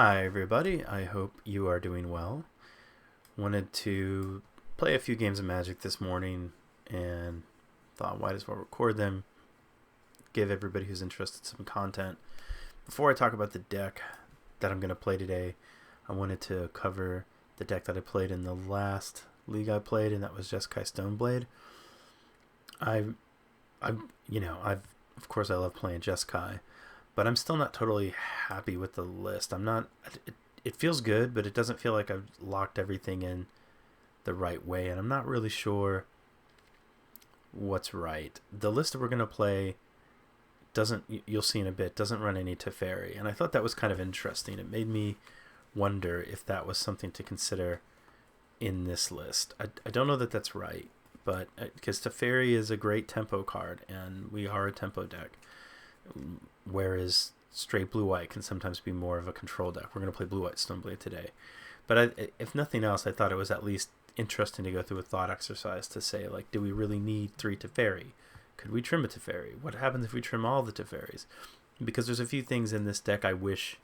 Hi everybody, I hope you are doing well. Wanted to play a few games of Magic this morning and thought might as well record them, give everybody who's interested some content. Before I talk about the deck that I'm going to play today, I wanted to cover the deck that I played in the last league I played, and that was Jeskai StoneBlade. I've of course I love playing Jeskai, but I'm still not totally happy with the list. I'm not. It feels good, but it doesn't feel like I've locked everything in the right way, and I'm not really sure what's right. The list that we're gonna play doesn't. You'll see in a bit. Doesn't run any Teferi, and I thought that was kind of interesting. It made me wonder if that was something to consider in this list. I don't know that that's right, but because Teferi is a great tempo card, and we are a tempo deck, whereas straight blue-white can sometimes be more of a control deck. We're going to play blue-white StoneBlade today. But if nothing else, I thought it was at least interesting to go through a thought exercise to say, like, do we really need 3 Teferi? Could we trim a Teferi? What happens if we trim all the Teferis? Because there's a few things in this deck I wish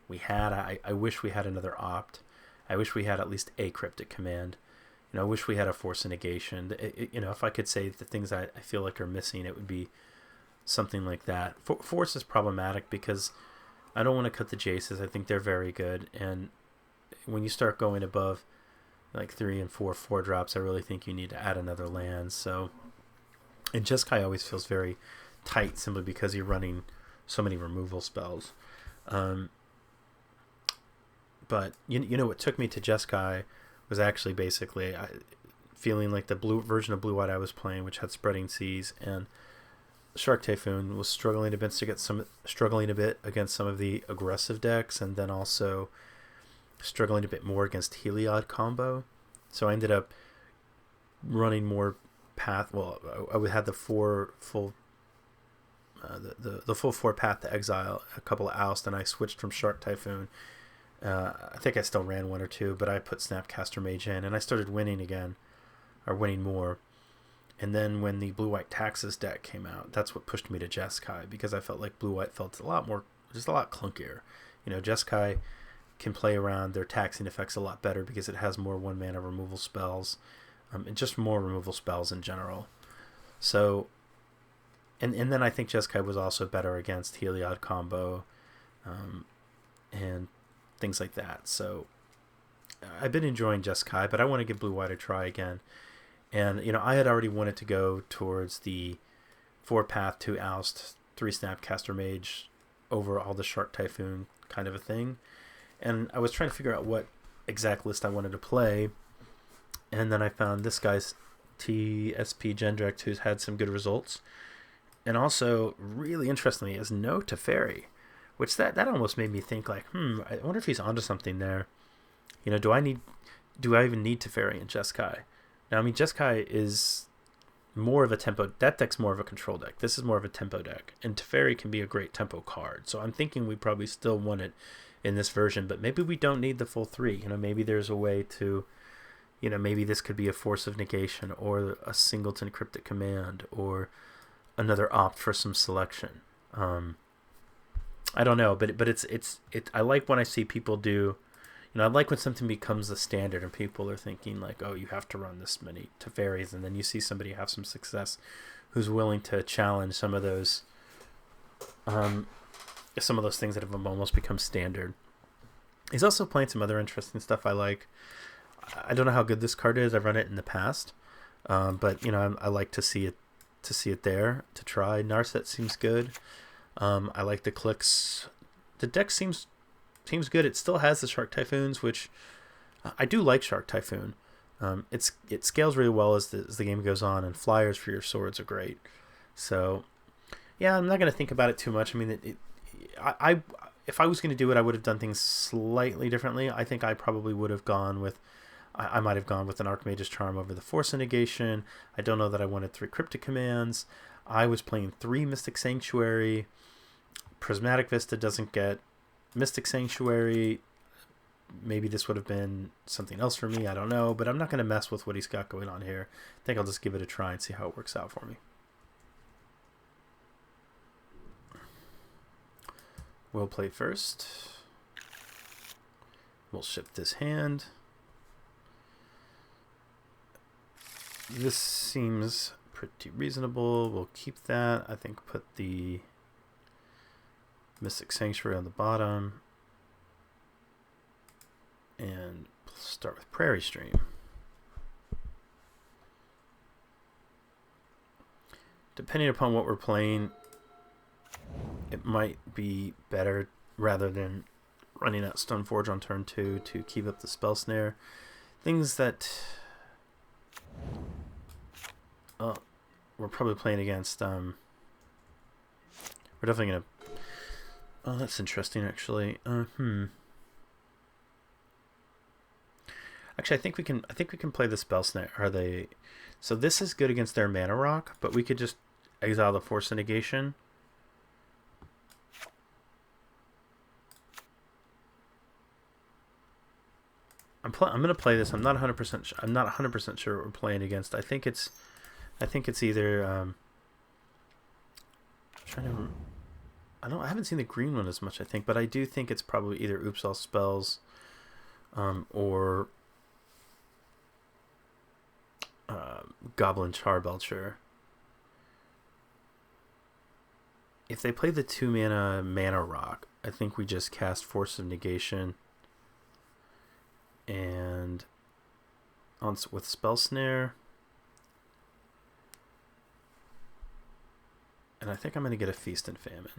we had. I wish we had another opt. I wish we had at least a cryptic command. I wish we had a force of negation. If I could say the things I feel like are missing, it would be something like that. Force is problematic because I don't want to cut the Jaces. I think they're very good, and when you start going above like 3 and 4 drops, I really think you need to add another land. So, and Jeskai always feels very tight simply because you're running so many removal spells. But what took me to Jeskai was actually basically feeling like the blue version of blue-white I was playing, which had Spreading Seas, and Shark Typhoon was struggling a bit against some of the aggressive decks, and then also struggling a bit more against Heliod combo. So I ended up running more path. Well, I had the full 4 path to exile, a couple of oust, and I switched from Shark Typhoon. I think I still ran 1 or 2, but I put Snapcaster Mage in, and I started winning again, or winning more. And then when the blue-white taxes deck came out, that's what pushed me to Jeskai, because I felt like blue-white felt a lot clunkier. Jeskai can play around their taxing effects a lot better because it has more 1-mana removal spells, and just more removal spells in general. So, and then I think Jeskai was also better against Heliod combo, and things like that. So I've been enjoying Jeskai, but I want to give blue-white a try again. And, I had already wanted to go towards the 4 path to oust, 3 Snapcaster Mage over all the Shark Typhoon kind of a thing. And I was trying to figure out what exact list I wanted to play. And then I found this guy's TSP Gendrecht, who's had some good results. And also, really interestingly, has no Teferi, which that almost made me think, like, I wonder if he's onto something there. Do I even need Teferi in Jeskai? Now, Jeskai is more of a tempo. That deck's more of a control deck. This is more of a tempo deck. And Teferi can be a great tempo card. So I'm thinking we probably still want it in this version, but maybe we don't need the full 3. Maybe there's a way to, maybe this could be a force of negation or a singleton cryptic command or another opt for some selection. I don't know, but I like when I see people do. I like when something becomes the standard and people are thinking like, oh, you have to run this many Teferis, and then you see somebody have some success who's willing to challenge some of those things that have almost become standard. He's also playing some other interesting stuff I like. I don't know how good this card is. I've run it in the past, but I like to see it there to try. Narset seems good. I like the clicks. The deck seems good. It still has the Shark Typhoons, which I do like Shark Typhoon. It scales really well as the game goes on, and flyers for your swords are great. So, yeah, I'm not going to think about it too much. If I was going to do it, I would have done things slightly differently. I think I probably would have gone with, I might have gone with an Archmage's Charm over the Force of Negation. I don't know that I wanted 3 Cryptic Commands. I was playing 3 Mystic Sanctuary. Prismatic Vista doesn't get Mystic Sanctuary. Maybe this would have been something else for me. I don't know, but I'm not going to mess with what he's got going on here. I think I'll just give it a try and see how it works out for me. We'll play first. We'll shift this hand. This seems pretty reasonable. We'll keep that. I think put the Mystic Sanctuary on the bottom. And start with Prairie Stream. Depending upon what we're playing, it might be better rather than running out Stoneforge on turn 2 to keep up the Spell Snare. Things that we're probably playing against. We're definitely gonna. Oh, that's interesting, actually. Actually, I think we can play the Spell Snare. Are they? So this is good against their Mana Rock, but we could just exile the Force of Negation. I'm gonna play this. I'm not 100%. I'm not 100% sure what we're playing against. I think it's either. I haven't seen the green one as much, I think, but I do think it's probably either Oops All Spells, or Goblin Charbelcher. If they play the 2 mana rock, I think we just cast Force of Negation and with Spell Snare. And I think I'm going to get a Feast and Famine.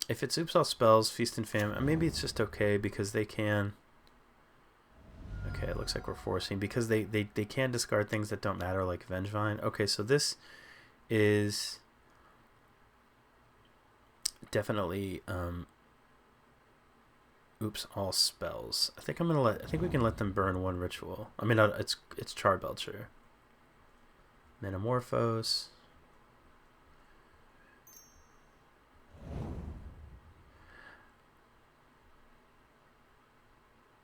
If it's Oops All Spells, Feast and Famine, maybe it's just okay because they can. Okay, it looks like we're forcing because they can discard things that don't matter, like Vengevine. Okay, so this is definitely Oops All Spells. I think we can let them burn one ritual. I mean, it's Charbelcher. Metamorphose.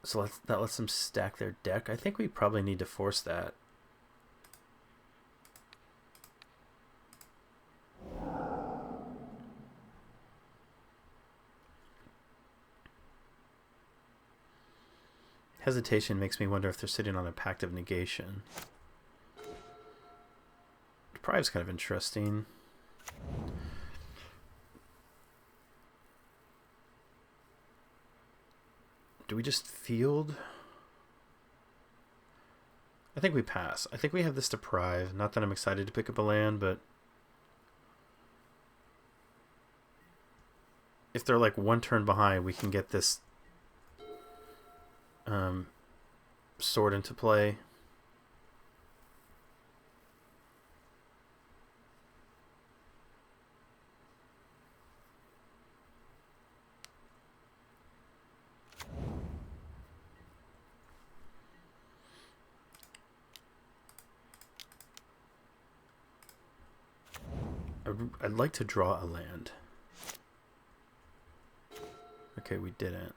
So that lets them stack their deck. I think we probably need to force that. Hesitation makes me wonder if they're sitting on a Pact of Negation. Deprive's kind of interesting. Do we just field? I think we pass. I think we have this Deprive. Not that I'm excited to pick up a land, but if they're like one turn behind, we can get this sword into play. I'd like to draw a land. Okay, we didn't.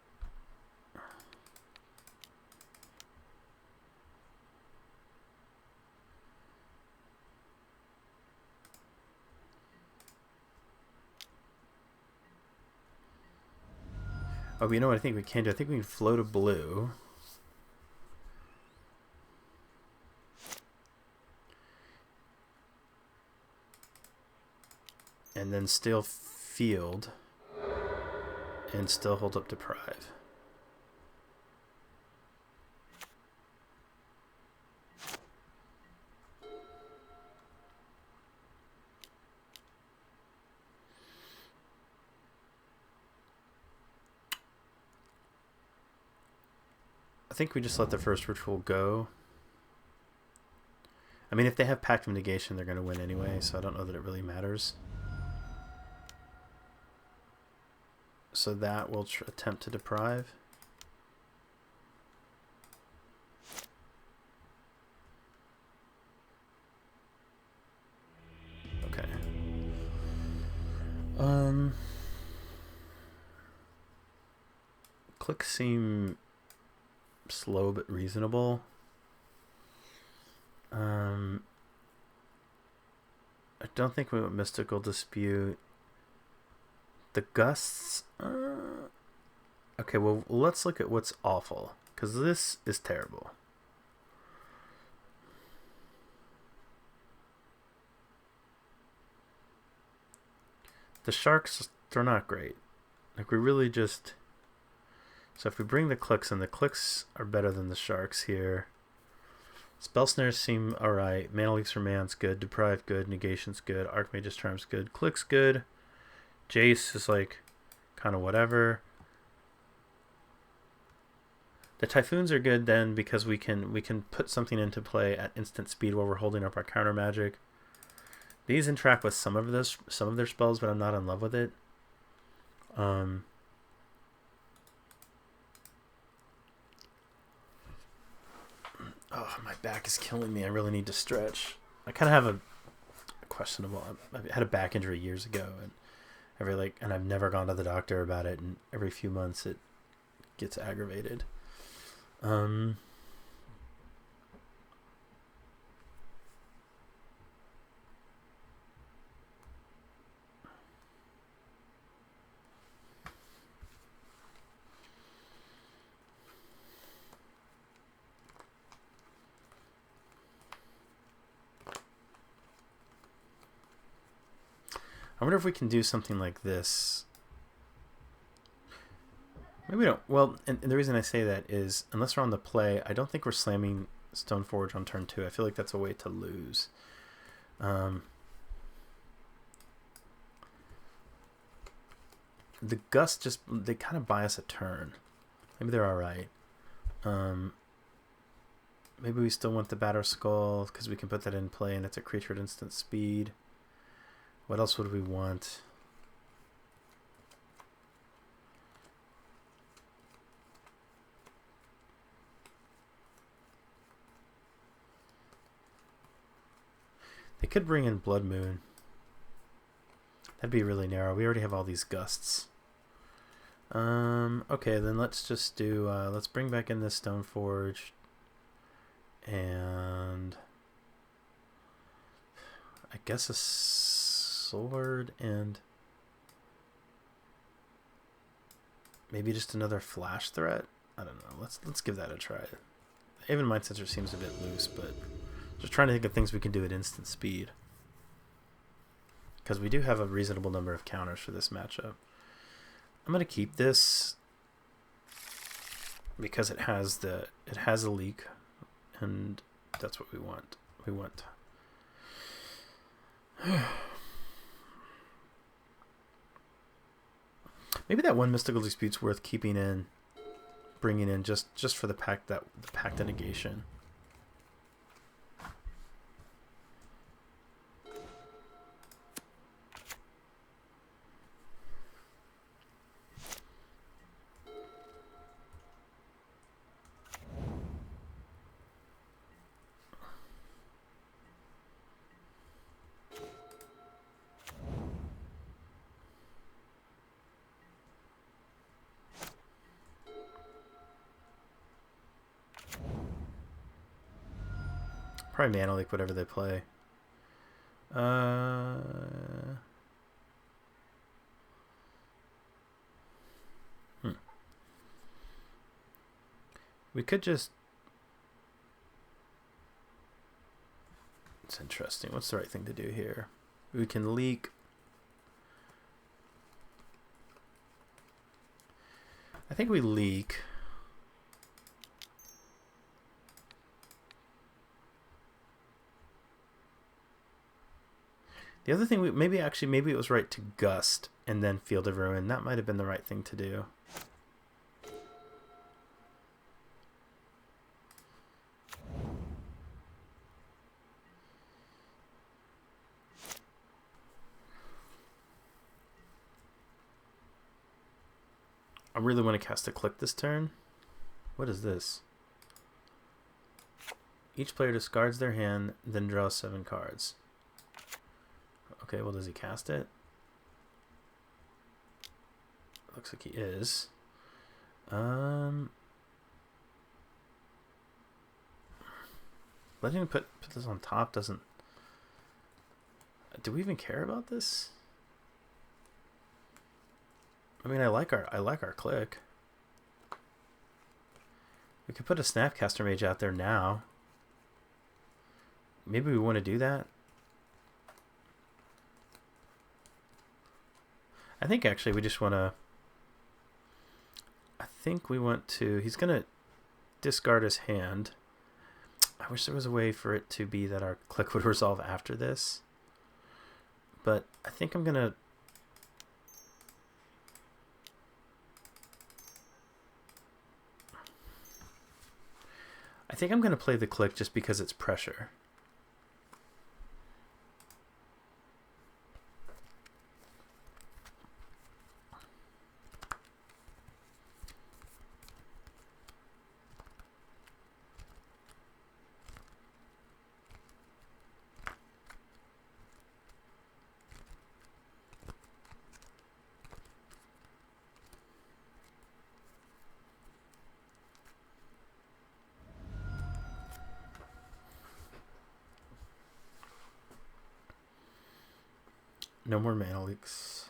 Oh, but you know what I think we can do? I think we can float a blue. And then still field. And still hold up Deprive. I think we just let the first ritual go. I mean, if they have Pact of Negation, they're going to win anyway, so I don't know that it really matters. So that will attempt to Deprive. Okay. Clicks seem slow but reasonable. don't think we want Mystical Dispute. The Gusts. Okay, well, let's look at what's awful, because this is terrible. The Sharks, they're not great. Like, we really just... So if we bring the Clicks in, the Clicks are better than the Sharks here. Spell Snares seem alright. Mana Leaks for Man's good. Deprive good. Negation's good. Archmage's Charm's good. Click's good. Jace is like kind of whatever. The Typhoons are good then because we can put something into play at instant speed while we're holding up our counter magic. These interact with some of their spells, but I'm not in love with it. Oh, my back is killing me. I really need to stretch. I kind of have a questionable. I had a back injury years ago, and I've never gone to the doctor about it. And every few months, it gets aggravated. I wonder if we can do something like this. Maybe we don't. Well, and the reason I say that is, unless we're on the play, I don't think we're slamming Stoneforge on turn 2. I feel like that's a way to lose. The Gust they kind of buy us a turn. Maybe they're alright. Maybe we still want the Batter Skull, because we can put that in play, and it's a creature at instant speed. What else would we want? They could bring in Blood Moon. That'd be really narrow. We already have all these Gusts. Okay, then let's just do... let's bring back in this Stoneforge. And... I guess a sword and... maybe just another flash threat? I don't know. Let's give that a try. Even Mind Sensor seems a bit loose, but... just trying to think of things we can do at instant speed. Because we do have a reasonable number of counters for this matchup. I'm going to keep this because it has a leak, and that's what we want. Maybe that one Mystical Dispute's worth keeping in, bringing in just for the pact negation. Probably Mana Leak, whatever they play. We could just... it's interesting. What's the right thing to do here? We can leak... I think we leak... The other thing, maybe it was right to Gust and then Field of Ruin. That might have been the right thing to do. I really want to cast a Click this turn. What is this? Each player discards their hand, then draws 7 cards. Okay, well, does he cast it? Looks like he is. Letting him put this on top doesn't... Do we even care about this? I mean, I like our click. We could put a Snapcaster Mage out there now. Maybe we want to do that. I think actually we just want to... I think we want to... He's going to discard his hand. I wish there was a way for it to be that our click would resolve after this. But I think I'm going to... I think I'm going to play the click just because it's pressure. No more mana leaks.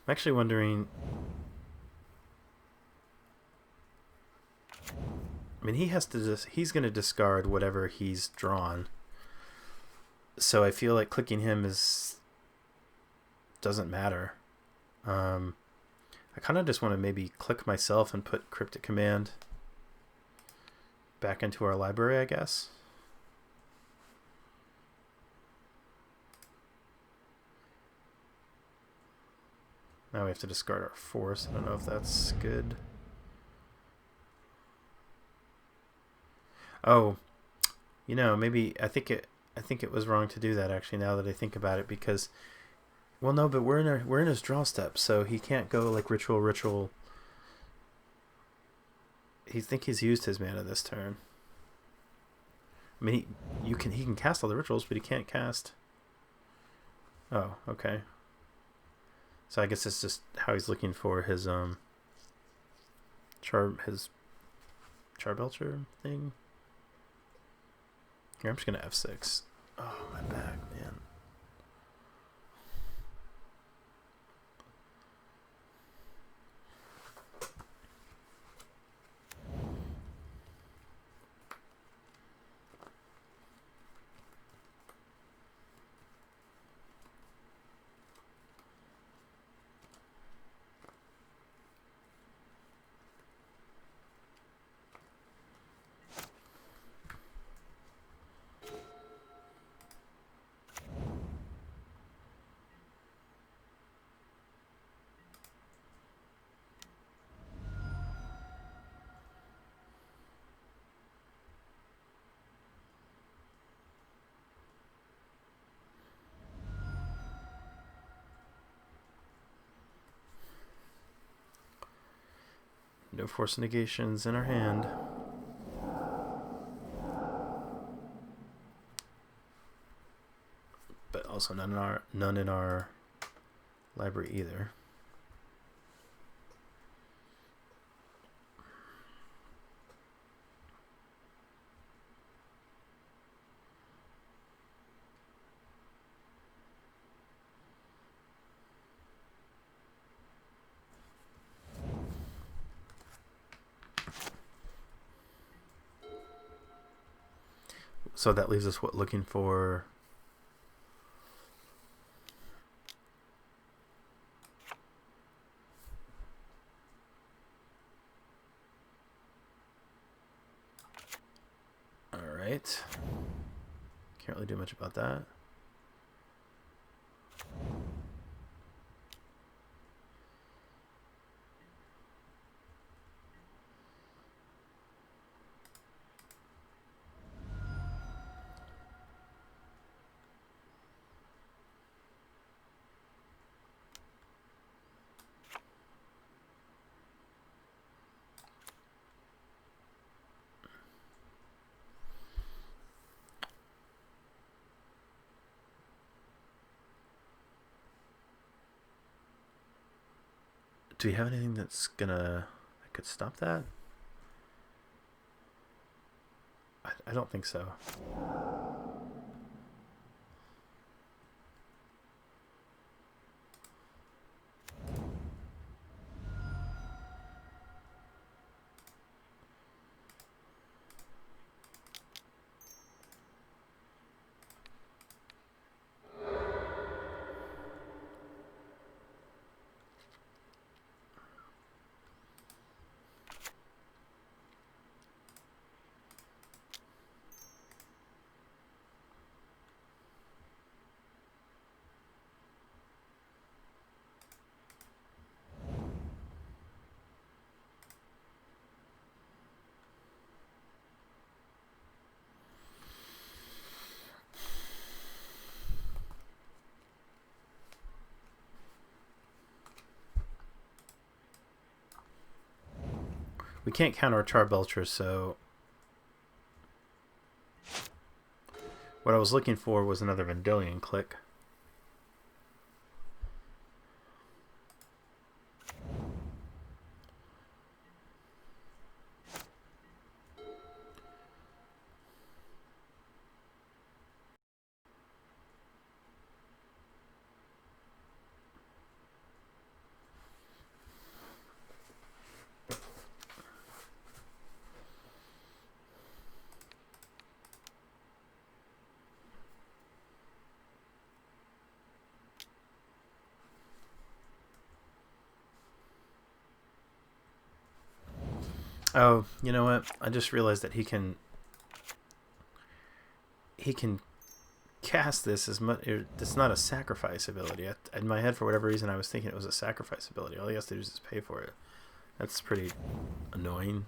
I'm actually wondering... I mean, he's going to discard whatever he's drawn. So I feel like clicking him doesn't matter. I kind of just want to maybe click myself and put Cryptic Command back into our library, I guess. Now we have to discard our force. I don't know if that's good. Oh, you know, maybe I think it was wrong to do that actually. Now that I think about it, because, well, no, but we're in his draw step, so he can't go like ritual. He's used his mana this turn. I mean, he can cast all the rituals, but he can't cast. Oh, okay. So I guess it's just how he's looking for his Charbelcher thing. Here, I'm just gonna F6. Oh, my back, man. No force negations in our hand. But also none in our library either. So that leaves us looking for... Alright. Can't really do much about that. Do we have anything that's that could stop that? I don't think so. We can't counter a Charbelcher, so what I was looking for was another Vendilion click. Oh, you know what? I just realized that he can cast this as much. It's not a sacrifice ability. In my head, for whatever reason, I was thinking it was a sacrifice ability. All he has to do is just pay for it. That's pretty annoying.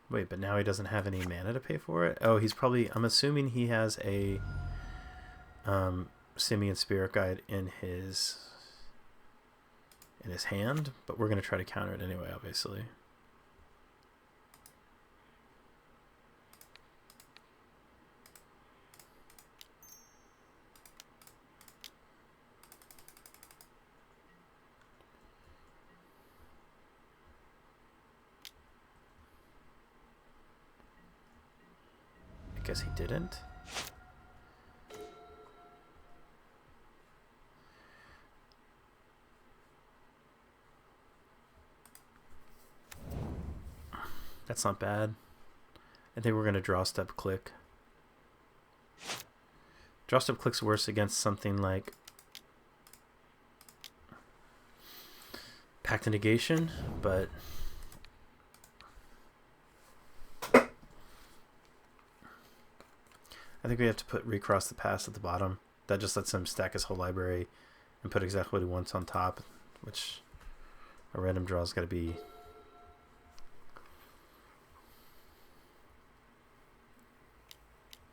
Wait, but now he doesn't have any mana to pay for it? Oh, he's probably... I'm assuming he has a Simian Spirit Guide in his hand, but we're going to try to counter it anyway, obviously. I guess he didn't. That's not bad. I think we're going to draw step click. Draw step click's worse against something like Pact of Negation, but I think we have to put Recross the Past at the bottom. That just lets him stack his whole library and put exactly what he wants on top, which a random draw is got to be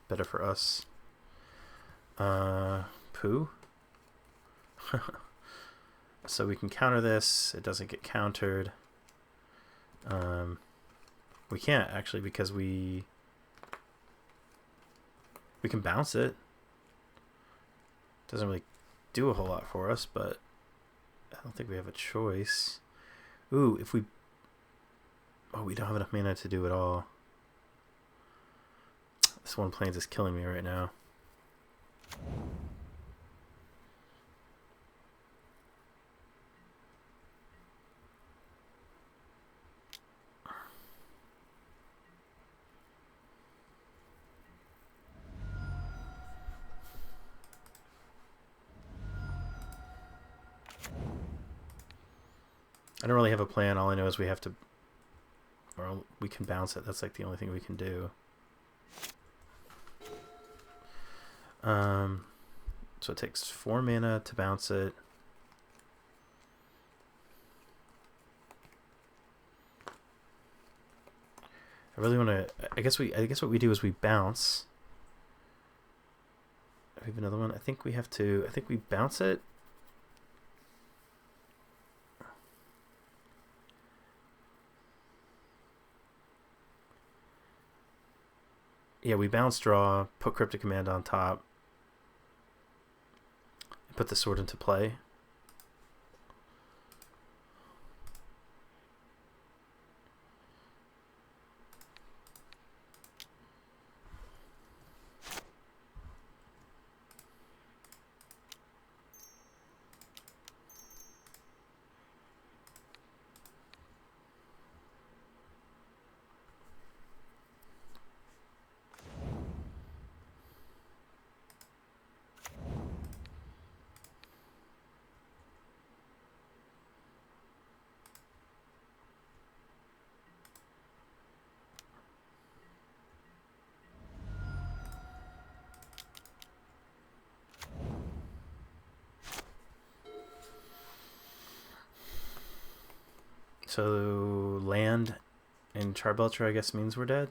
better for us. Poo. So we can counter this. It doesn't get countered. We can't actually because we can bounce it. Doesn't really do a whole lot for us, but I don't think we have a choice. Ooh, if we... Oh, we don't have enough mana to do it all. This one plains is killing me right now. I don't really have a plan. All I know is we have to... Or we can bounce it. That's like the only thing we can do. So it takes 4 mana to bounce it. I really want to... I guess what we do is we bounce. We have another one. I think we have to... I think we bounce it. Yeah, we bounce draw, put Cryptic Command on top. put the sword into play. So land and Charbelcher, I guess, means we're dead.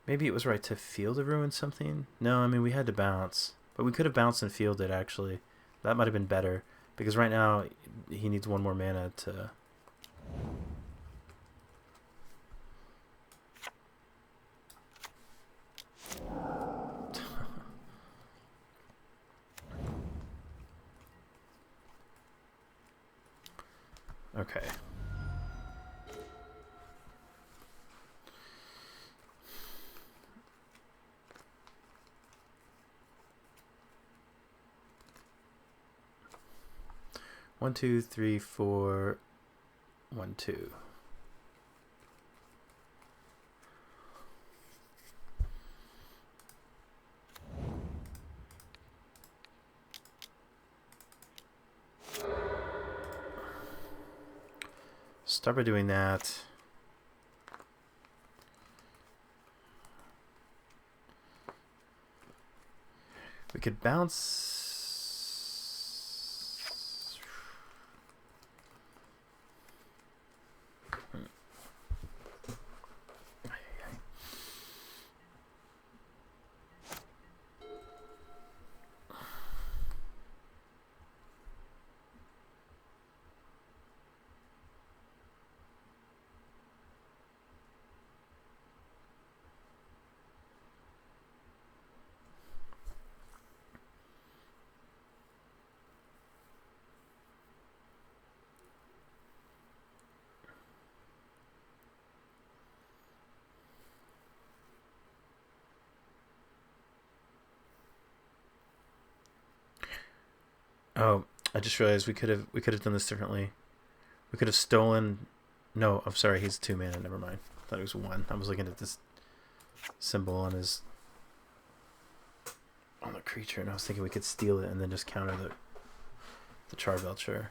Maybe it was right to field a ruin something. No, I mean we had to bounce, but we could have bounced and fielded actually. That might have been better because right now he needs one more mana to. Okay. One, two, three, four. 1, 2. Start by doing that. We could bounce. Oh, I just realized we could have done this differently. We could have stolen. No, I'm sorry. He's 2 mana. Never mind. I thought he was 1. I was looking at this symbol on his on the creature, and I was thinking we could steal it and then just counter the Charbelcher.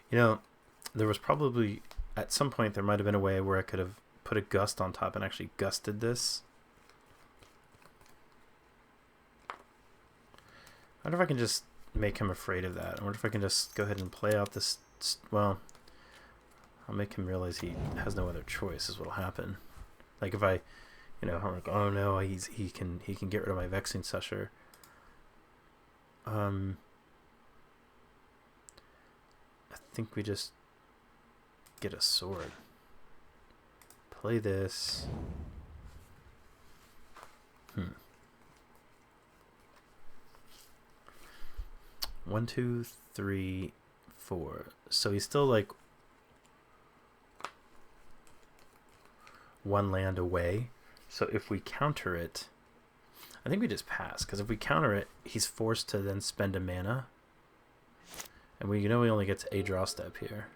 You know, there was probably at some point there might have been a way where I could have put a gust on top and actually gusted this. I wonder if I can just make him afraid of that. I wonder if I can just go ahead and play out this. Well, I'll make him realize he has no other choice. Is what'll happen. Like if I, I'm like, oh no, he can get rid of my Vexing Susher. I think we just get a sword. Play this. 1, 2, 3, 4. So he's still like one land away. So if we counter it, I think we just pass, because if we counter it, he's forced to then spend a mana. And we we only get to a draw step here.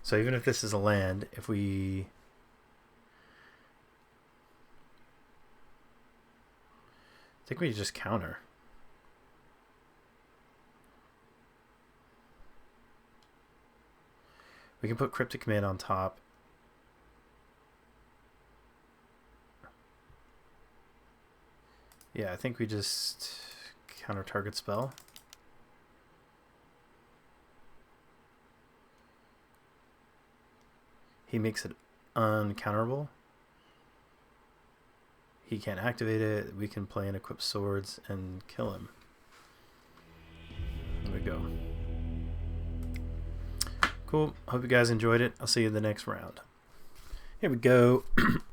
So even if this is a land, if we... I think we just counter. We can put Cryptic Command on top. Yeah, I think we just counter target spell. He makes it uncounterable. He can't activate it. We can play and equip swords and kill him. There we go. Cool. Hope you guys enjoyed it. I'll see you in the next round. Here we go.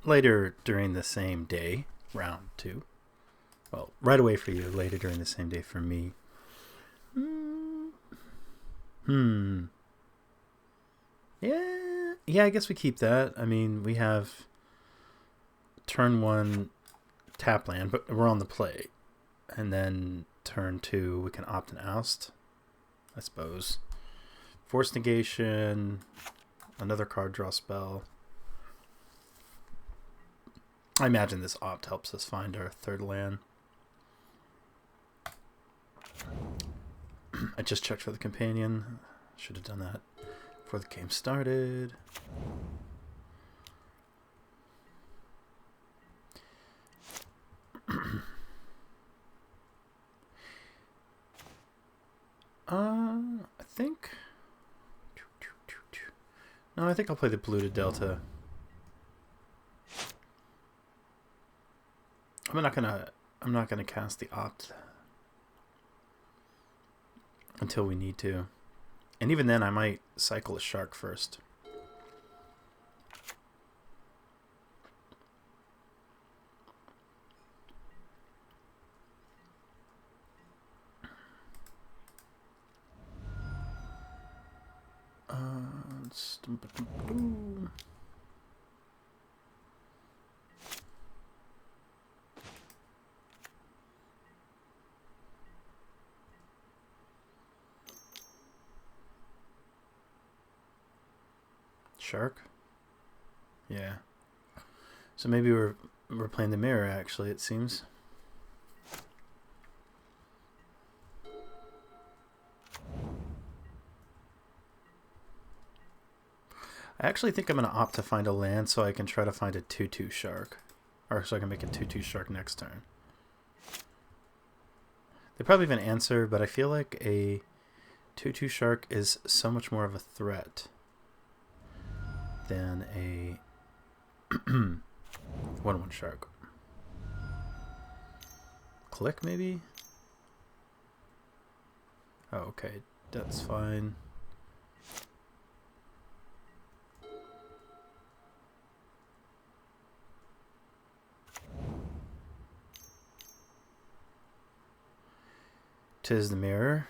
Later during the same day, round 2. Well, right away for you. Later during the same day for me. Yeah, I guess we keep that. I mean, we have turn 1 tap land, but we're on the play. And then turn 2, we can opt and oust, I suppose. Force negation, another card draw spell. I imagine this opt helps us find our third land. I just checked for the companion. Should have done that before the game started. I think... No, I think I'll play the Polluted Delta. I'm not gonna cast the opt until we need to. And even then I might cycle a shark first. Shark? Yeah. So maybe we're playing the mirror, actually, it seems. I actually think I'm going to opt to find a land so I can try to find a 2/2 shark. Or so I can make a 2/2 shark next turn. They probably have an answer, but I feel like a 2/2 shark is so much more of a threat than a 1/1 shark. Click, maybe? Oh, okay. That's fine. Tis the mirror.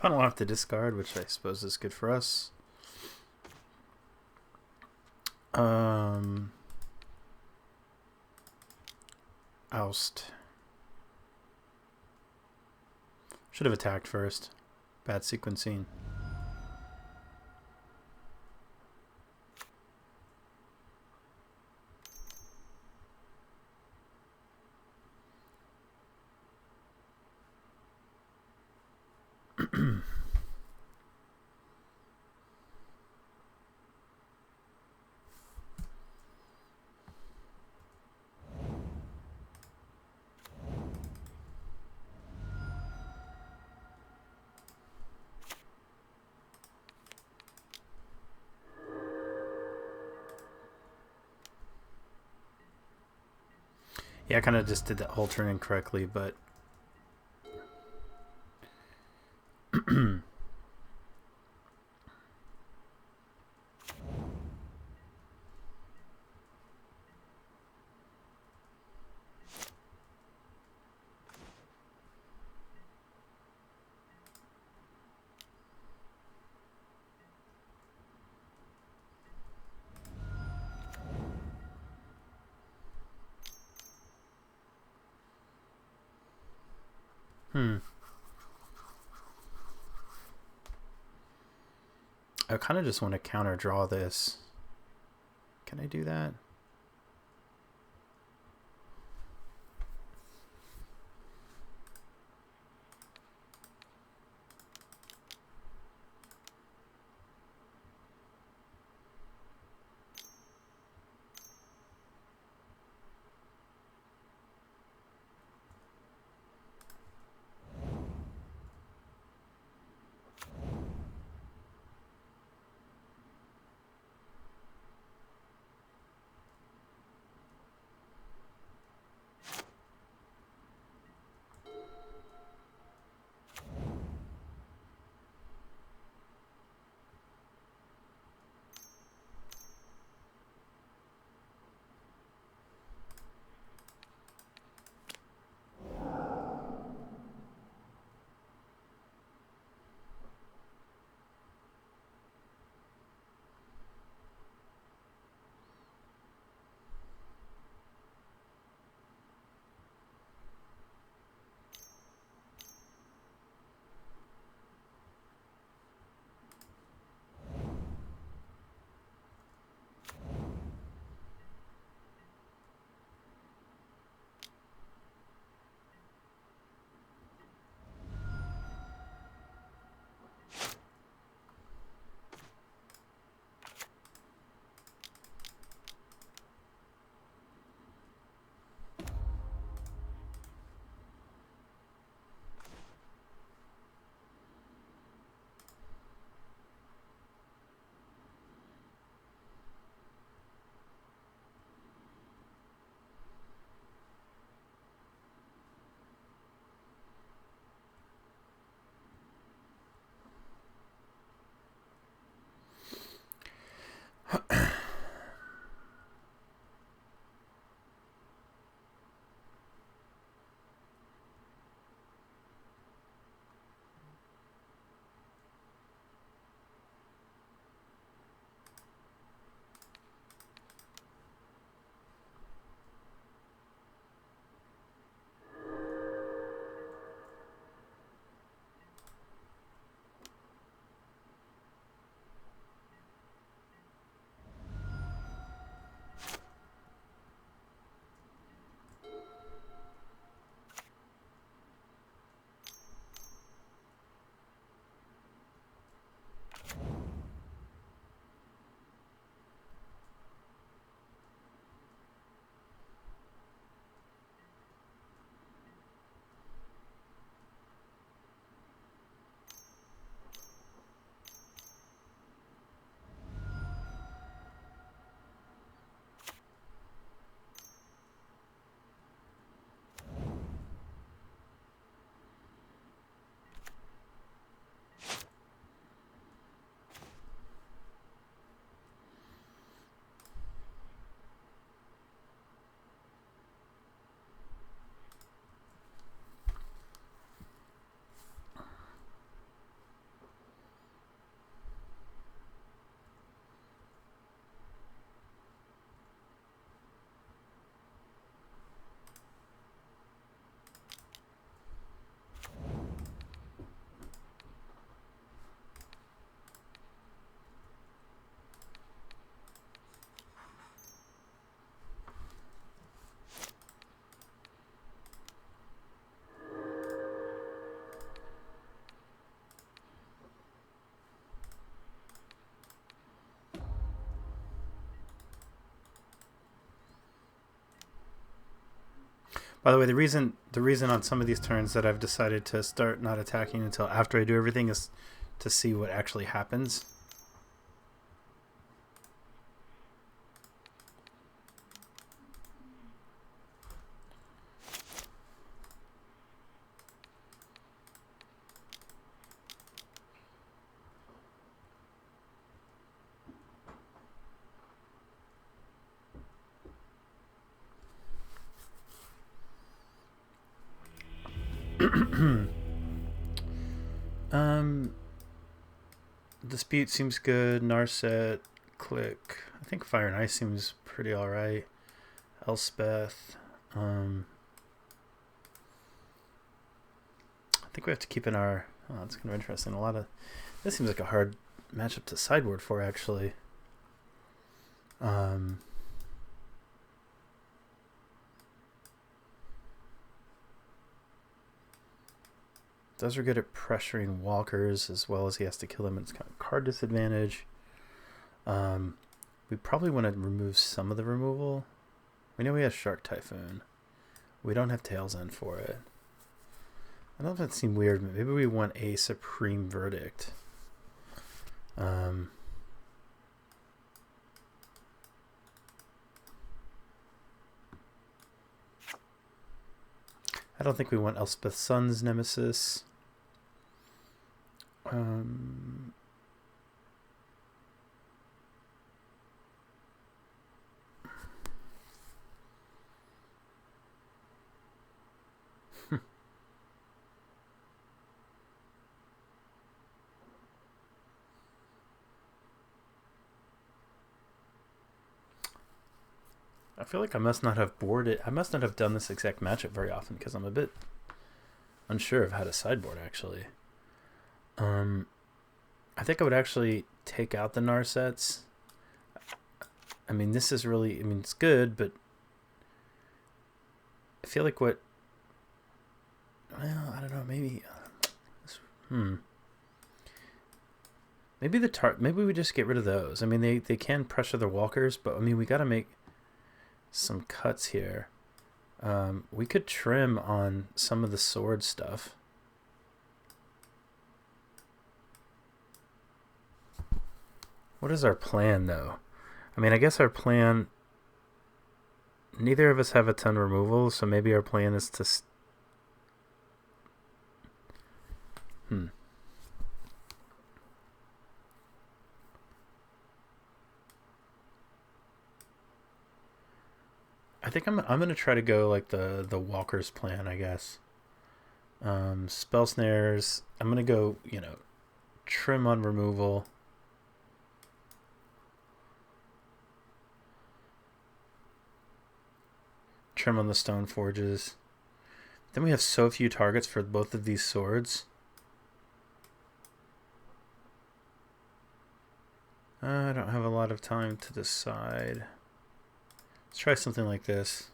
Opponent will have to discard, which I suppose is good for us. Oust. Should have attacked first. Bad sequencing. Yeah, I kind of just did that whole turn incorrectly, but I kind of just want to counter draw this. Can I do that? By the way, the reason on some of these turns that I've decided to start not attacking until after I do everything is to see what actually happens. um, Dispute seems good. Narset, Click. I think Fire and Ice seems pretty alright. Elspeth. I think we have to keep in our... Oh, that's kind of interesting. A lot of... This seems like a hard matchup to sideboard for, actually. Those are good at pressuring walkers as well as he has to kill them. It's kind of card disadvantage. We probably want to remove some of the removal. We know we have Shark Typhoon. We don't have Tail's End for it. I don't know if that seemed weird. Maybe we want a Supreme Verdict. I don't think we want Elspeth Sun's Nemesis. I feel like I must not have boarded. I must not have done this exact matchup very often because I'm a bit unsure of how to sideboard, actually. I think I would actually take out the Narsets. I mean, this is really... I mean, it's good, but... I feel like what... Well, I don't know, maybe... Maybe maybe we just get rid of those. I mean, they can pressure the walkers, but I mean, we got to make some cuts here. We could trim on some of the sword stuff. What is our plan, though? I mean, I guess our plan... Neither of us have a ton of removal, so maybe our plan is to... I think I'm gonna try to go like the Walker's plan, I guess. Spell snares. I'm gonna go, trim on removal. Trim on the stone forges. Then we have so few targets for both of these swords. I don't have a lot of time to decide. Let's try something like this.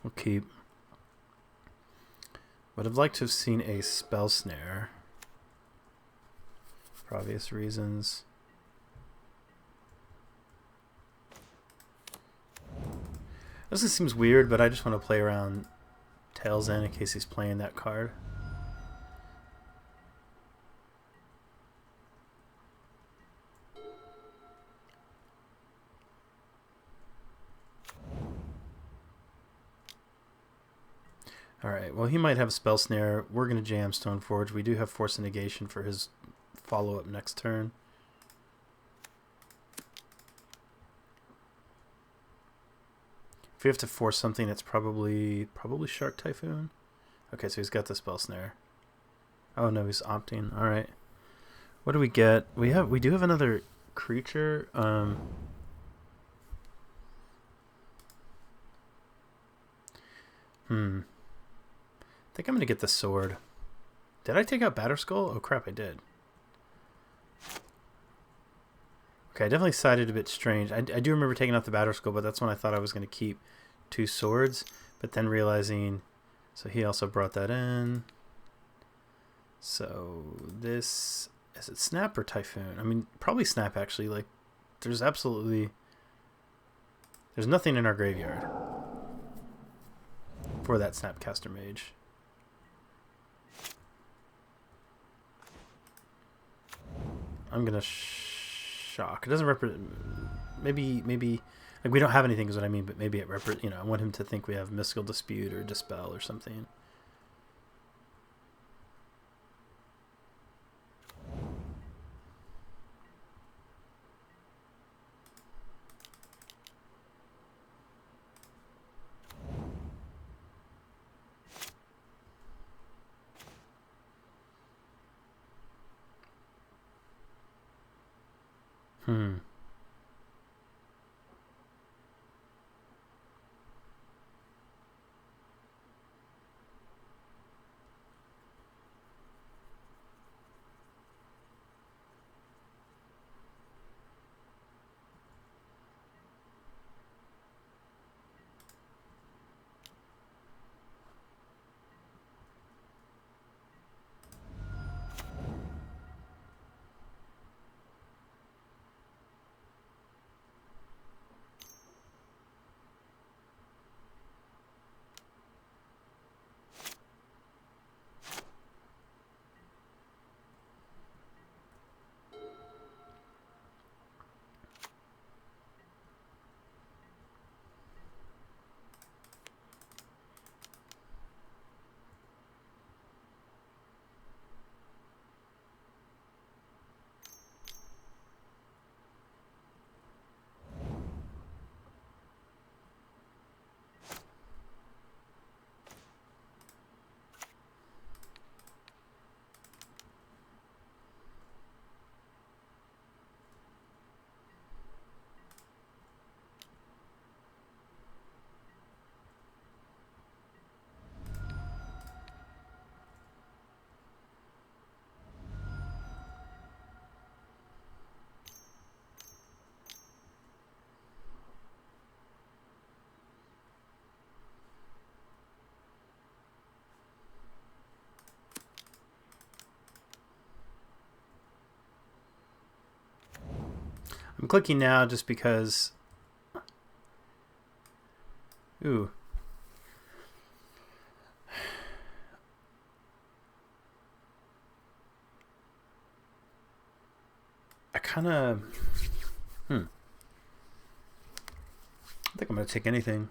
We'll keep. Would have liked to have seen a spell snare. For obvious reasons. This seems weird, but I just want to play around Tail's End in case he's playing that card. Alright, well, he might have a Spell Snare. We're going to jam Stoneforge. We do have Force of Negation for his follow-up next turn. If we have to force something, it's probably Shark Typhoon. Okay, so he's got the Spell Snare. Oh no, he's opting. All right. What do we get? We do have another creature. I think I'm gonna get the sword. Did I take out Batterskull? Oh crap, I did. Okay, I definitely sided a bit strange. I do remember taking out the Batterskull, but that's when I thought I was going to keep 2 swords. But then realizing... So he also brought that in. So this... Is it Snap or Typhoon? I mean, probably Snap, actually. Like, there's absolutely... There's nothing in our graveyard for that Snapcaster Mage. I'm going to... Shock. It doesn't represent. Maybe like we don't have anything is what I mean, but maybe it I want him to think we have Mystical Dispute or Dispel or something. Hmm. I'm clicking now just because. Ooh. I kind of. I think I'm going to take anything.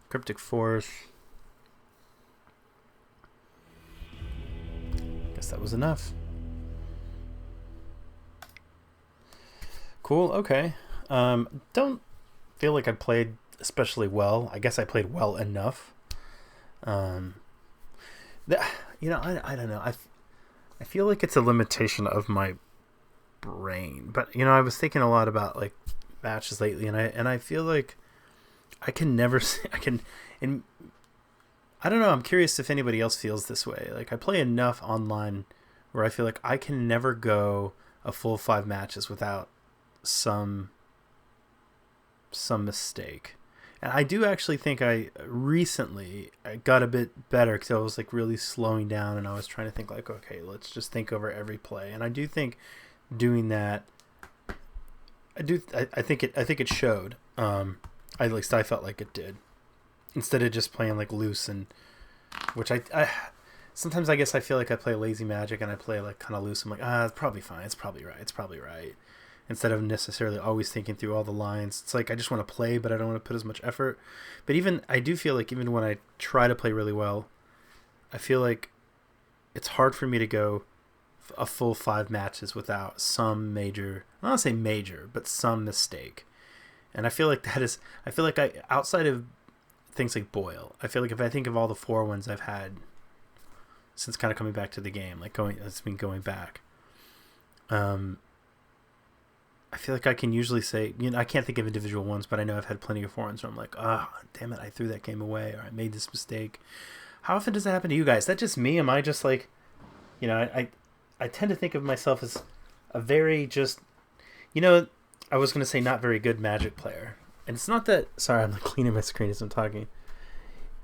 Cryptic Force. Guess that was enough. Cool, okay. Don't feel like I played especially well. I guess I played well enough. I don't know. I feel like it's a limitation of my brain. But I was thinking a lot about like matches lately, and I feel like I can never and I don't know. I'm curious if anybody else feels this way. Like I play enough online where I feel like I can never go a full 5 matches without some mistake. And I do actually think I got a bit better because I was like really slowing down and I was trying to think like, okay, let's just think over every play. And I do think doing that, I think it showed. At least I felt like it did. Instead of just playing like loose and, which I sometimes I guess I feel like I play lazy magic and I play like kind of loose. I'm like, it's probably fine. It's probably right. Instead of necessarily always thinking through all the lines. It's like I just want to play, but I don't want to put as much effort. But I do feel like even when I try to play really well, I feel like it's hard for me to go a full 5 matches without some major, I don't want to say major, but some mistake. And I feel like outside of things like Boyle, I feel like if I think of all the 4 ones I've had since kind of coming back to the game, like it's been going back, I feel like I can usually say, I can't think of individual ones, but I know I've had plenty of 4 ones where I'm like, damn it, I threw that game away, or I made this mistake. How often does that happen to you guys? Is that just me? Am I just like, I tend to think of myself as a very just, I was going to say not very good Magic player. And it's not that, sorry, I'm like cleaning my screen as I'm talking.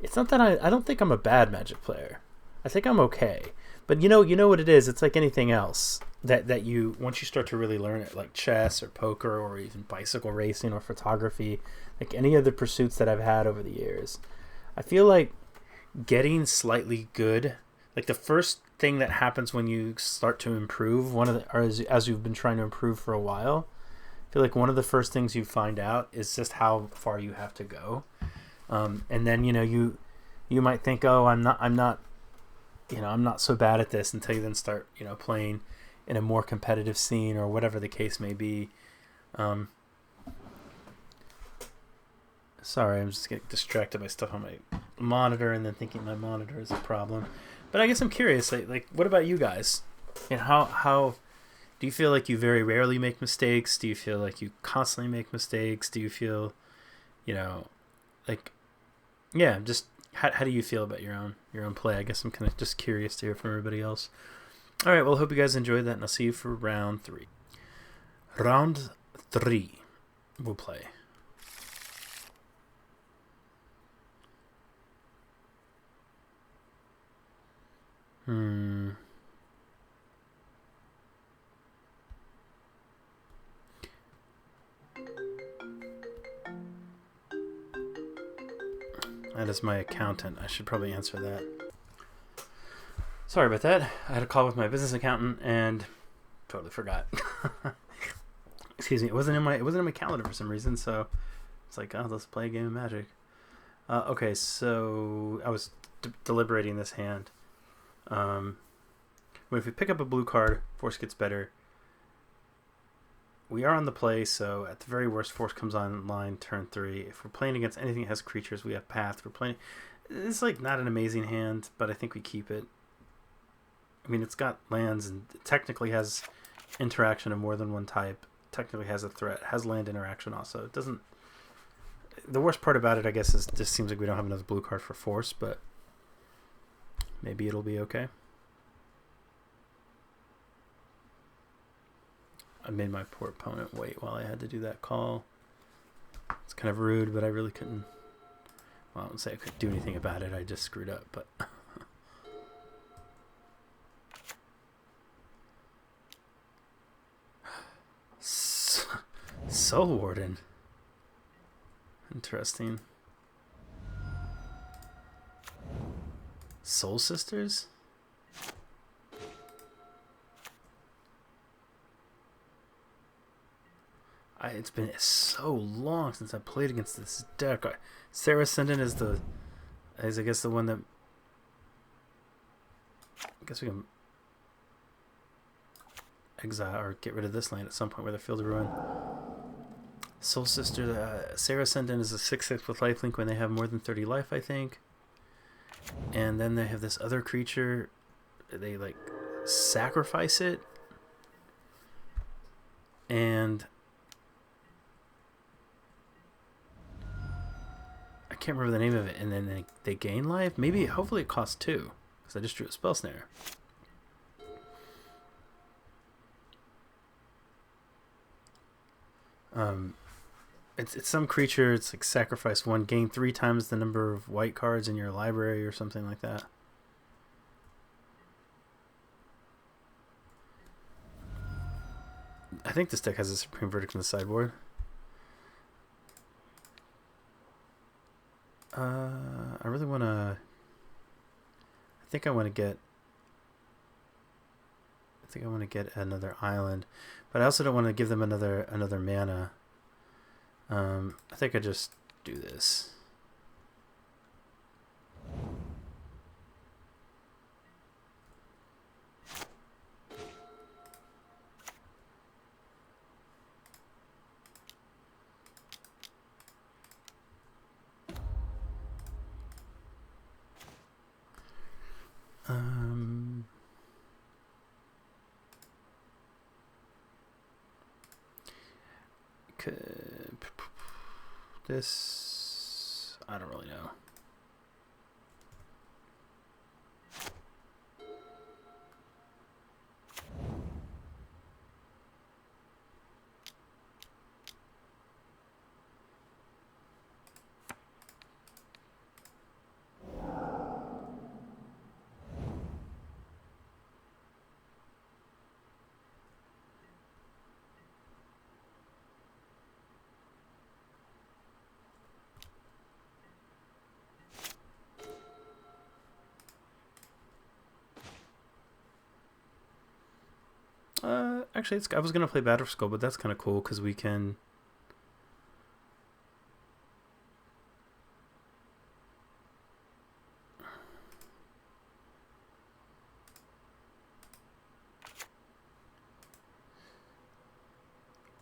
It's not that I don't think I'm a bad Magic player. I think I'm okay. But you know what it is? It's like anything else that you, once you start to really learn it, like chess or poker or even bicycle racing or photography, like any of the pursuits that I've had over the years, I feel like getting slightly good, like the first thing that happens when you start to improve, as you've been trying to improve for a while, I feel like one of the first things you find out is just how far you have to go. And then, you might think, oh, I'm not so bad at this, until you then start, playing in a more competitive scene or whatever the case may be. Sorry, I'm just getting distracted by stuff on my monitor and then thinking my monitor is a problem. But I guess I'm curious, like what about you guys? And how do you feel like you very rarely make mistakes? Do you feel like you constantly make mistakes? Do you feel, like, yeah, just how do you feel about your own play? I guess I'm kind of just curious to hear from everybody else. All right, well, I hope you guys enjoyed that, and I'll see you for round 3. Round 3, we'll play. That is my accountant. I should probably answer that. Sorry about that. I had a call with my business accountant and totally forgot. Excuse me. It wasn't in my calendar for some reason, so it's like, oh, let's play a game of Magic. Okay, so I was deliberating this hand. If we pick up a blue card, Force gets better. We are on the play, so at the very worst, Force comes online turn 3. If we're playing against anything that has creatures, we have Path. We're playing. It's like not an amazing hand, but I think we keep it. I mean, it's got lands and it technically has interaction of more than one type. Technically has a threat. Has land interaction also. It doesn't. The worst part about it, I guess, is it just seems like we don't have another blue card for Force, but maybe it'll be okay. I made my poor opponent wait while I had to do that call. It's kind of rude, but I really couldn't. Well, I wouldn't say I couldn't do anything about it. I just screwed up, but. Soul Warden. Interesting. Soul Sisters? It's been so long since I played against this deck. Sarah Ascendant is I guess the one that. I guess we can exile or get rid of this land at some point with a Field of Ruin. Soul Sister, Sarah Ascendant is a 6/6 with lifelink when they have more than 30 life, I think. And then they have this other creature. They like sacrifice it, and I can't remember the name of it. And then they gain life. Maybe, hopefully, it costs 2 because I just drew a Spell Snare. It's some creature. It's like sacrifice 1, gain 3 times the number of white cards in your library or something like that. I think this deck has a Supreme Verdict in the sideboard. I really want to. I think I want to get another island, but I also don't want to give them another mana. I think I just do this. This, I don't really know. Actually, I was going to play Battle Skull, but that's kind of cool because we can.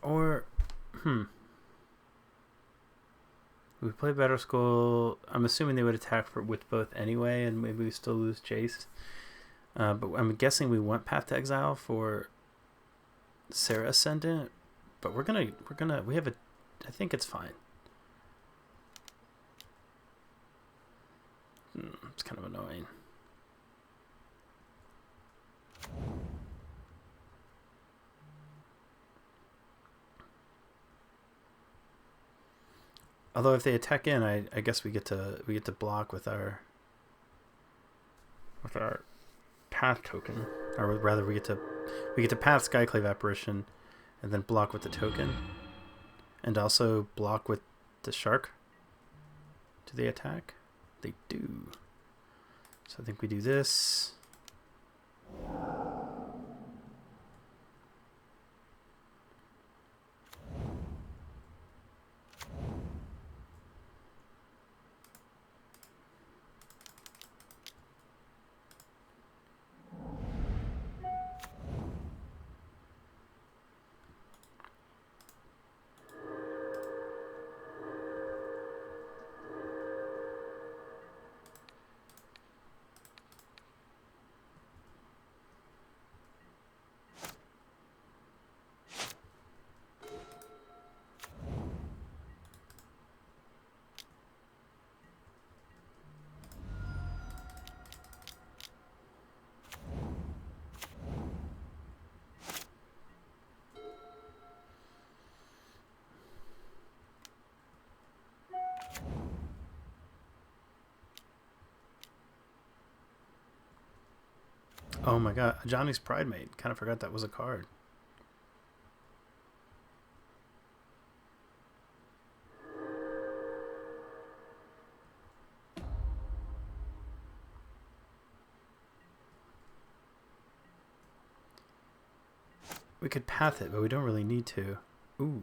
Or, we play Battle School, I'm assuming they would attack with both anyway, and maybe we still lose Jace. But I'm guessing we want Path to Exile for Sarah Ascendant, but we have a, I think it's fine. It's kind of annoying. Although if they attack in, I guess we get to block with our path token, or rather we get to path Skyclave Apparition, and then block with the token, and also block with the shark. Do they attack? They do. So I think we do this. Oh my god, Johnny's Pride Mate. Kind of forgot that was a card. We could path it, but we don't really need to. Ooh.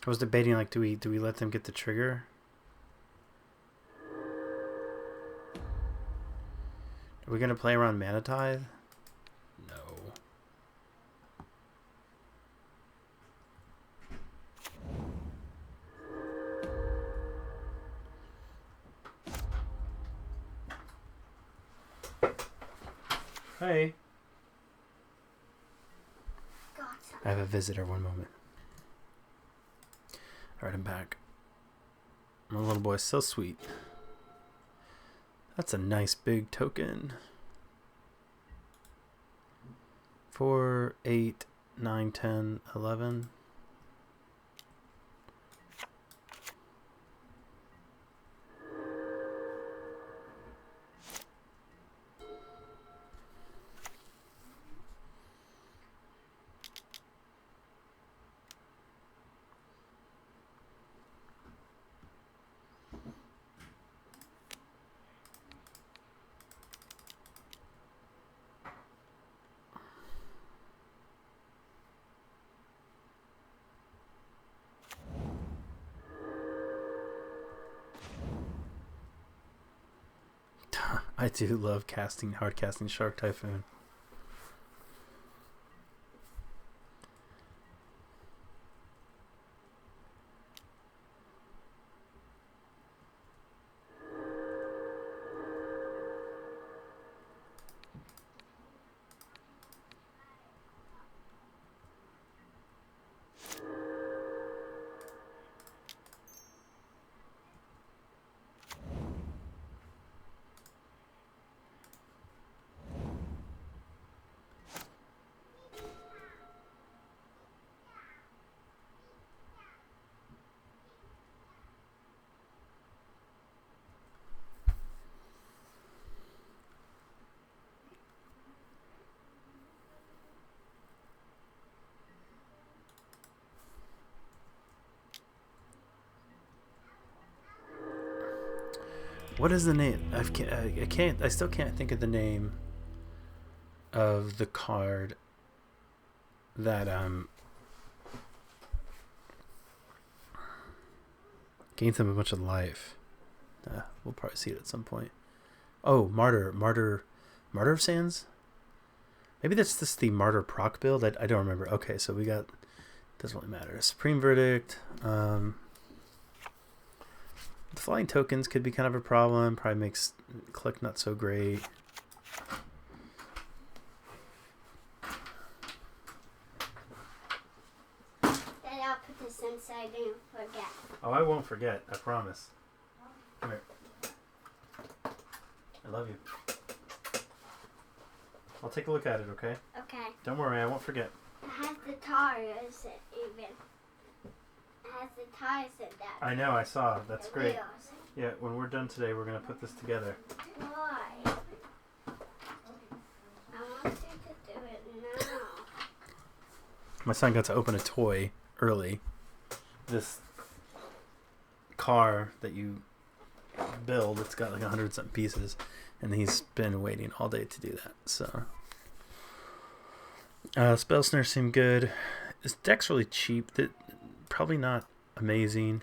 I was debating, like, do we let them get the trigger? Are we gonna play around Mana Tithe? No. Hey. Gotcha. I have a visitor. One moment. Alright, I'm back. My little boy's so sweet. That's a nice big token. 4, 8, 9, 10, 11. I do love hard casting Shark Typhoon. What is the name? I still can't think of the name of the card that gains them a bunch of life. We'll probably see it at some point. Oh, Martyr of Sands? Maybe that's just the Martyr proc build. I don't remember. Okay, so we got, doesn't really matter. Supreme Verdict. The flying tokens could be kind of a problem. Probably makes click not so great. Then I'll put this in so I don't forget. Oh, I won't forget. I promise. Come here. I love you. I'll take a look at it, okay? Okay. Don't worry, I won't forget. It has the tires even. It has the tires in that. I know, I saw. That's the great. wheels. Yeah, when we're done today, we're going to put this together. Why? I want you to do it now. My son got to open a toy early. This car that you build, it's got like 100-something pieces, and he's been waiting all day to do that. So, Spell Snare seemed good. This deck's really cheap. Probably not amazing.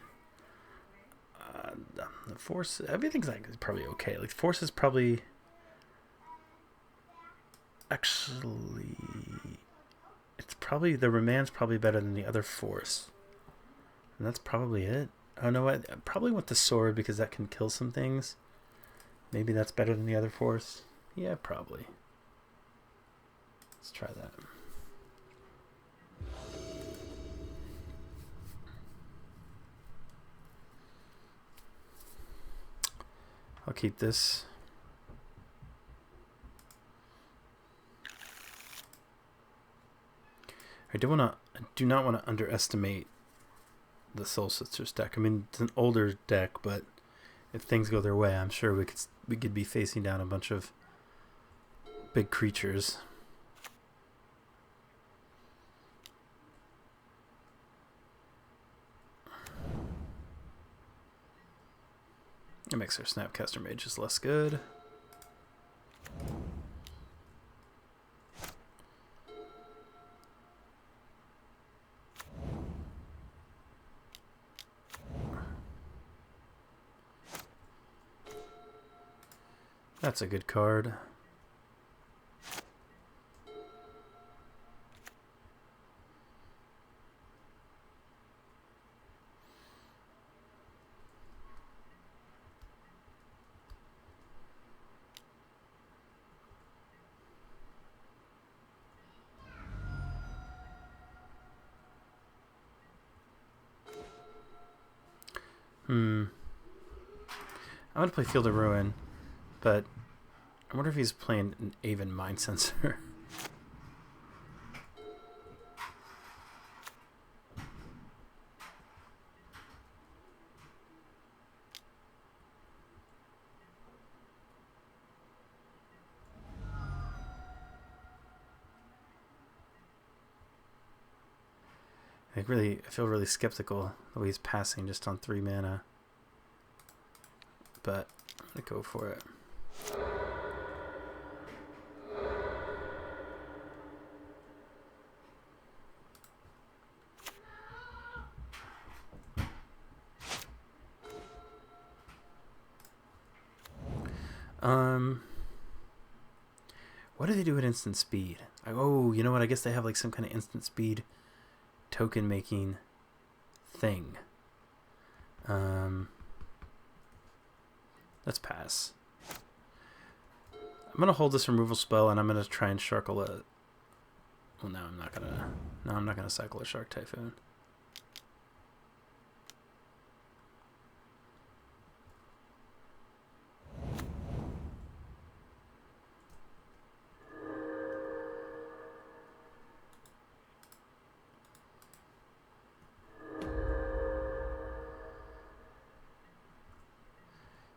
The Force, everything's like probably okay. Like Force is probably actually, it's probably, the Remand's probably better than the other Force, and that's probably it. Oh no, I probably want the Sword because that can kill some things. Maybe that's better than the other Force. Yeah, probably. Let's try that. I'll keep this. I do not want to underestimate the Soul Sisters deck. I mean, it's an older deck, but if things go their way, I'm sure we could be facing down a bunch of big creatures. It makes our Snapcaster Mages less good. That's a good card. I'm going to play Field of Ruin, but I wonder if he's playing an Aven Mind Sensor. I feel really skeptical the way he's passing just on 3 mana. But I'm going to go for it. What do they do at instant speed? Oh, you know what? I guess they have like some kind of instant speed token making thing. Let's pass. I'm gonna hold this removal spell and I'm gonna try and sharkle a. Well, no, I'm not gonna. No, I'm not gonna cycle a Shark Typhoon.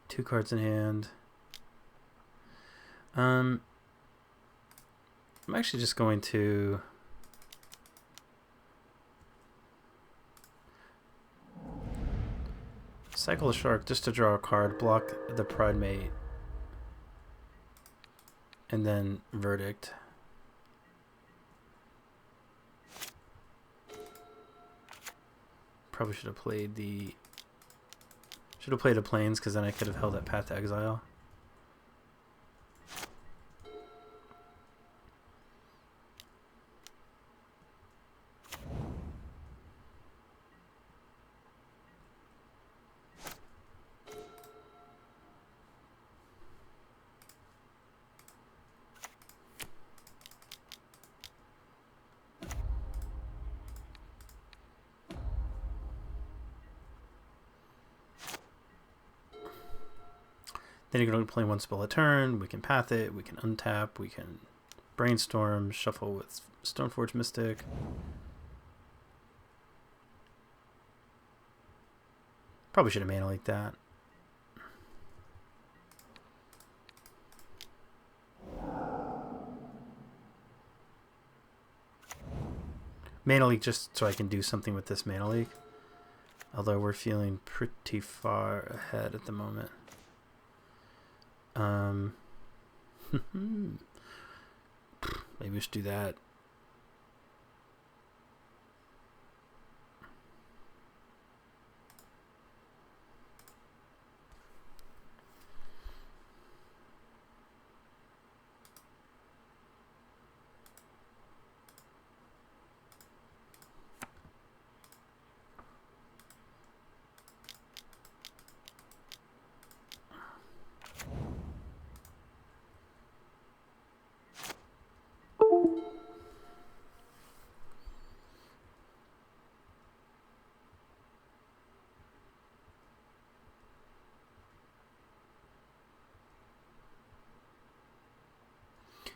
Two cards in hand. I'm actually just going to Cycle the Shark just to draw a card, block the Pride Mate, and then Verdict. Probably should have played the... Should have played a Plains, because then I could have held that Path to Exile. Then you can only play one spell a turn. We can path it. We can untap. We can brainstorm. Shuffle with Stoneforge Mystic. Probably should have mana leaked that. Mana leak just so I can do something with this mana leak. Although we're feeling pretty far ahead at the moment. Maybe we should do that.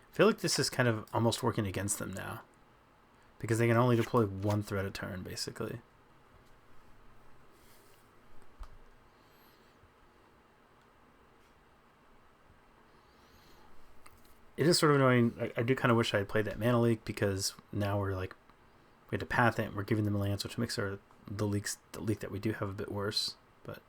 I feel like this is kind of almost working against them now. Because they can only deploy one threat a turn, basically. It is sort of annoying. I do kind of wish I had played that mana leak, because now we're like, we had to path it, and we're giving them a lance, which makes the leak that we do have a bit worse. But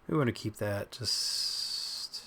we want to keep that just...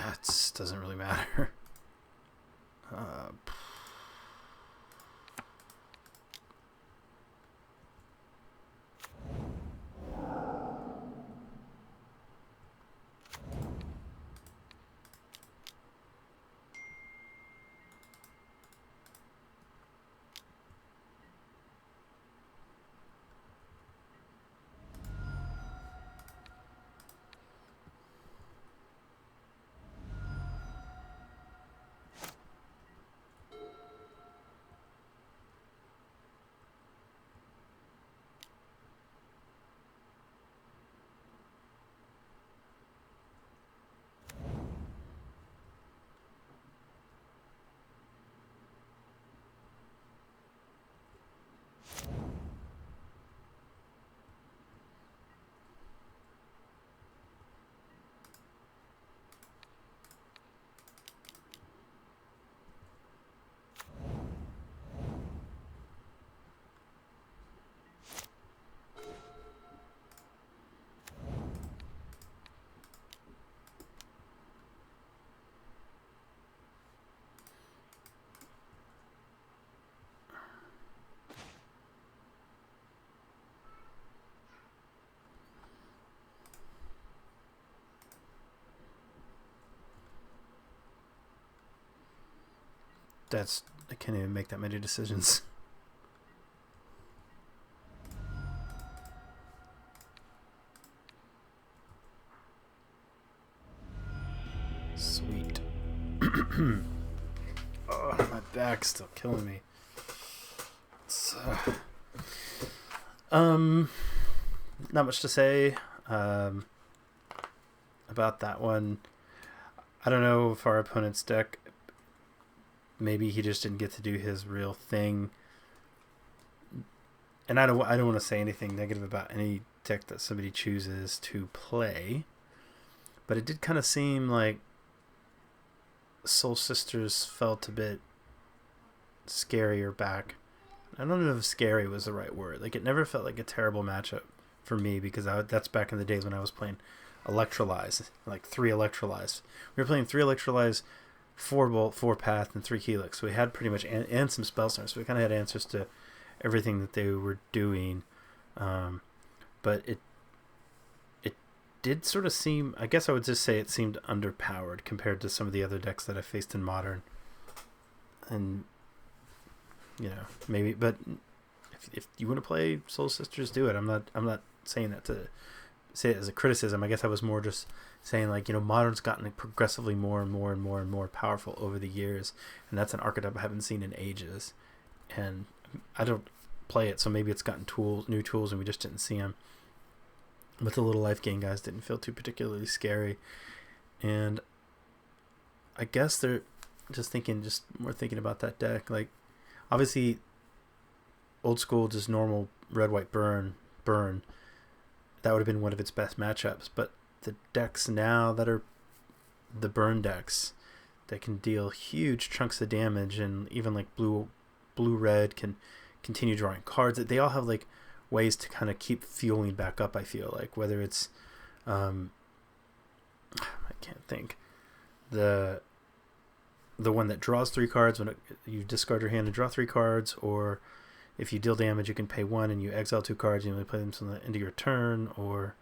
It doesn't really matter. Uh, I can't even make that many decisions. Sweet. Oh, my back's still killing me. Not much to say about that one. I don't know if our opponent's deck, maybe he just didn't get to do his real thing. And I don't want to say anything negative about any deck that somebody chooses to play, but it did kind of seem like Soul Sisters felt a bit scarier back. I don't know if scary was the right word. Like, it never felt like a terrible matchup for me, because that's back in the days when I was playing Electrolyze, like 3 Electrolyze. We were playing 3 Electrolyze, 4 Bolt, 4 Path, and 3 Helix. So we had pretty much, and some Spellstorm, so we kind of had answers to everything that they were doing. But it did sort of seem, I guess I would just say it seemed underpowered compared to some of the other decks that I faced in Modern. And, you know, maybe, but if you want to play Soul Sisters, do it. I'm not saying that to say it as a criticism. I guess I was more just saying, like, you know, Modern's gotten progressively more and more and more and more powerful over the years, and that's an archetype I haven't seen in ages. And I don't play it, so maybe it's gotten new tools, and we just didn't see them. But the little life gain guys didn't feel too particularly scary, and I guess they're just more thinking about that deck. Like, obviously, old school, just normal red white burn. That would have been one of its best matchups. But the decks now that are the burn decks that can deal huge chunks of damage, and even like blue red can continue drawing cards. They all have like ways to kind of keep fueling back up. I feel like, whether it's I can't think, the one that draws 3 cards when you discard your hand and draw 3 cards, or if you deal damage you can pay 1 and you exile 2 cards and you only play them till the end of your turn, or,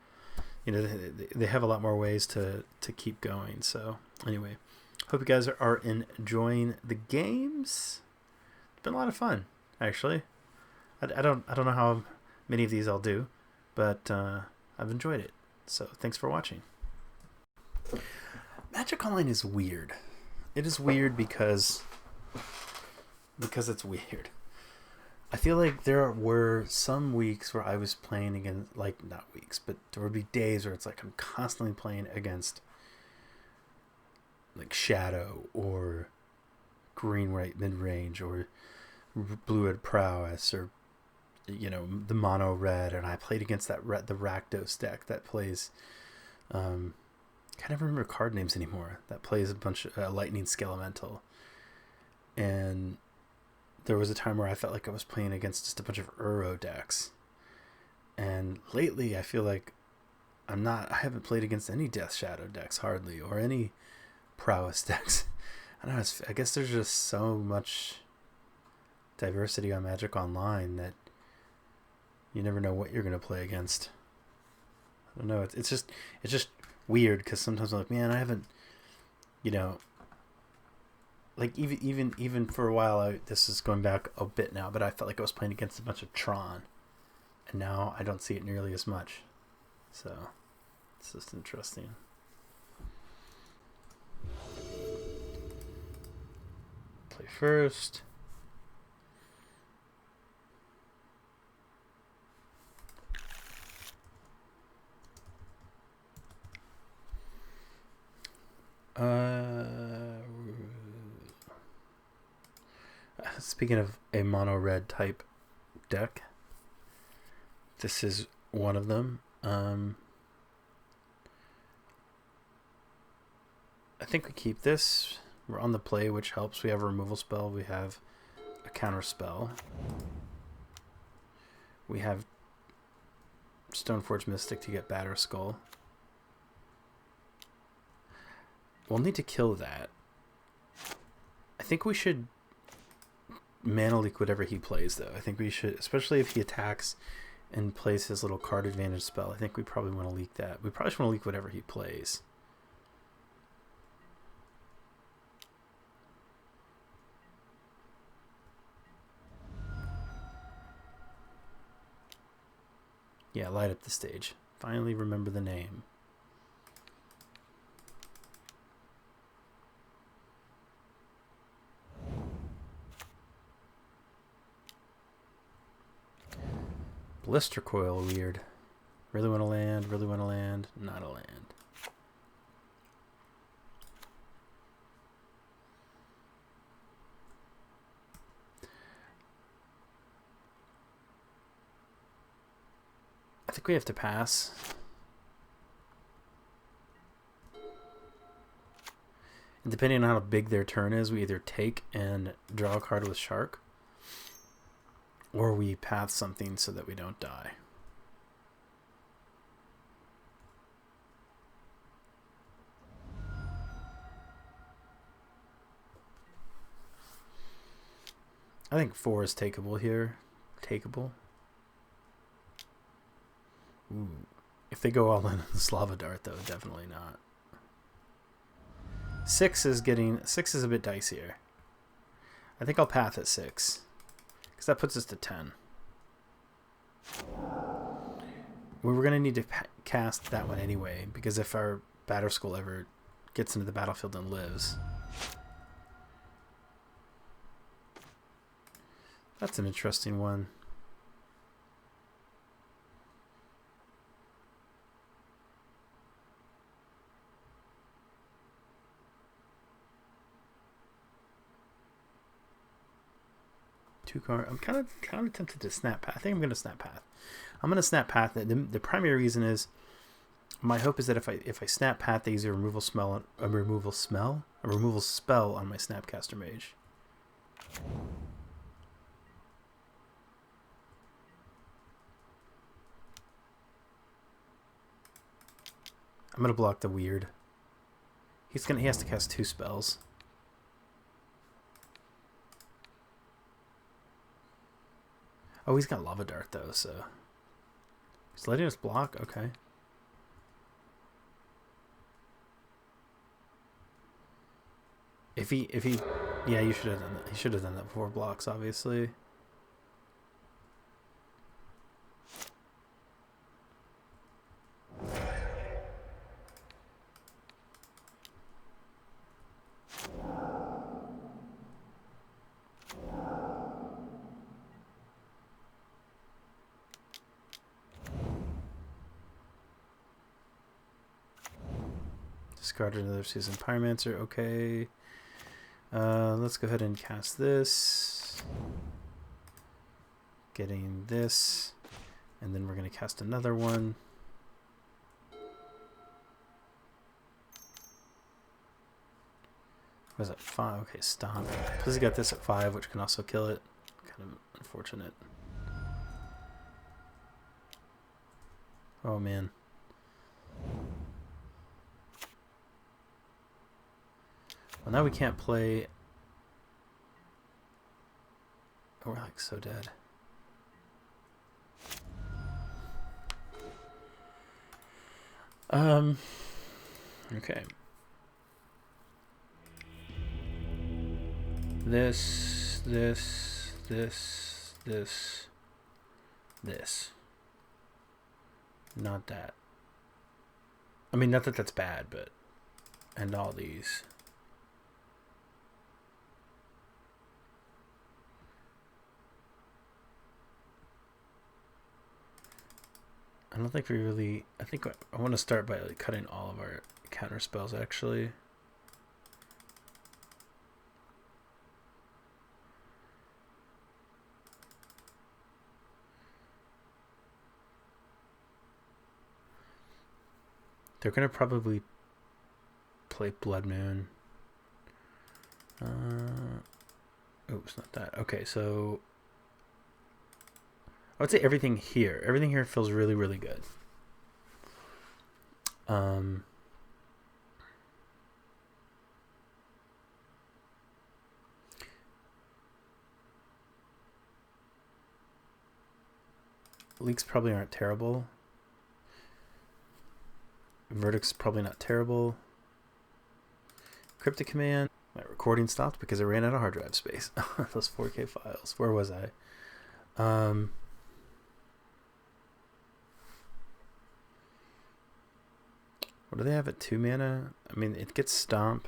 you know, they have a lot more ways to keep going. So anyway, hope you guys are enjoying the games. It's been a lot of fun, actually. I don't know how many of these I'll do, but I've enjoyed it. So thanks for watching. Magic Online is weird. It is weird because it's weird. I feel like there were some weeks where I was playing against, like, not weeks, but there would be days where it's like I'm constantly playing against like Shadow or Green White Mid-Range or Blue Red Prowess, or, you know, the Mono Red, and I played against the Rakdos deck that plays I can't remember card names anymore, that plays a bunch of Lightning Skelemental. And there was a time where I felt like I was playing against just a bunch of Uro decks. And lately I feel like I haven't played against any Death Shadow decks hardly, or any prowess decks. I don't know. I guess there's just so much diversity on Magic Online that you never know what you're gonna play against. I don't know. It's just weird because sometimes I'm like, man, I haven't, you know, like even for a while. This is going back a bit now, but I felt like I was playing against a bunch of Tron, and now I don't see it nearly as much. So it's just interesting. Play first. Speaking of a mono red type deck, this is one of them. I think we keep this. We're on the play, which helps. We have a removal spell. We have a counter spell. We have Stoneforge Mystic to get Batter Skull. We'll need to kill that. I think we should mana leak whatever he plays, though. I think we should, especially if he attacks and plays his little card advantage spell. I think we probably want to leak that. We probably just want to leak whatever he plays. Yeah, light up the stage. Finally remember the name. Blister Coil, weird. Really want to land, really want to land, not a land. I think we have to pass. And depending on how big their turn is, we either take and draw a card with Shark, or we path something so that we don't die. I think 4 is takeable here. Takeable. Ooh. If they go all in on the Slava Dart, though, definitely not. 6 is a bit dicier. I think I'll path at 6. Because that puts us to 10. We were going to need to cast that one anyway, because if our Batter Skull ever gets into the battlefield and lives. That's an interesting one. I'm kind of tempted to snap path. I think I'm going to snap path. I'm going to snap path. The primary reason is my hope is that if I snap path, they use a removal spell on my Snapcaster Mage. I'm going to block the weird. He has to cast 2 spells. Oh, he's got Lava Dart, though, so... He's letting us block? Okay. If he... Yeah, you should have done that. He should have done that before blocks, obviously. Discarded another Season Pyromancer. Okay. Let's go ahead and cast this. Getting this. And then we're going to cast another one. What is it? 5. Okay, stop. Plus he got this at 5, which can also kill it. Kind of unfortunate. Oh, man. Well, now we can't play. Oh, we're like so dead. Okay. This. Not that. I mean, not that that's bad, but... And all these. I don't think we really... I think I want to start by like cutting all of our counter spells, actually. They're going to probably play Blood Moon. Oops, not that. Okay, so... I would say everything here. Everything here feels really, really good. Leaks probably aren't terrible. Verdict's probably not terrible. Cryptic Command. My recording stopped because I ran out of hard drive space. Those 4K files. Where was I? What do they have at 2 mana? I mean, it gets Stomp.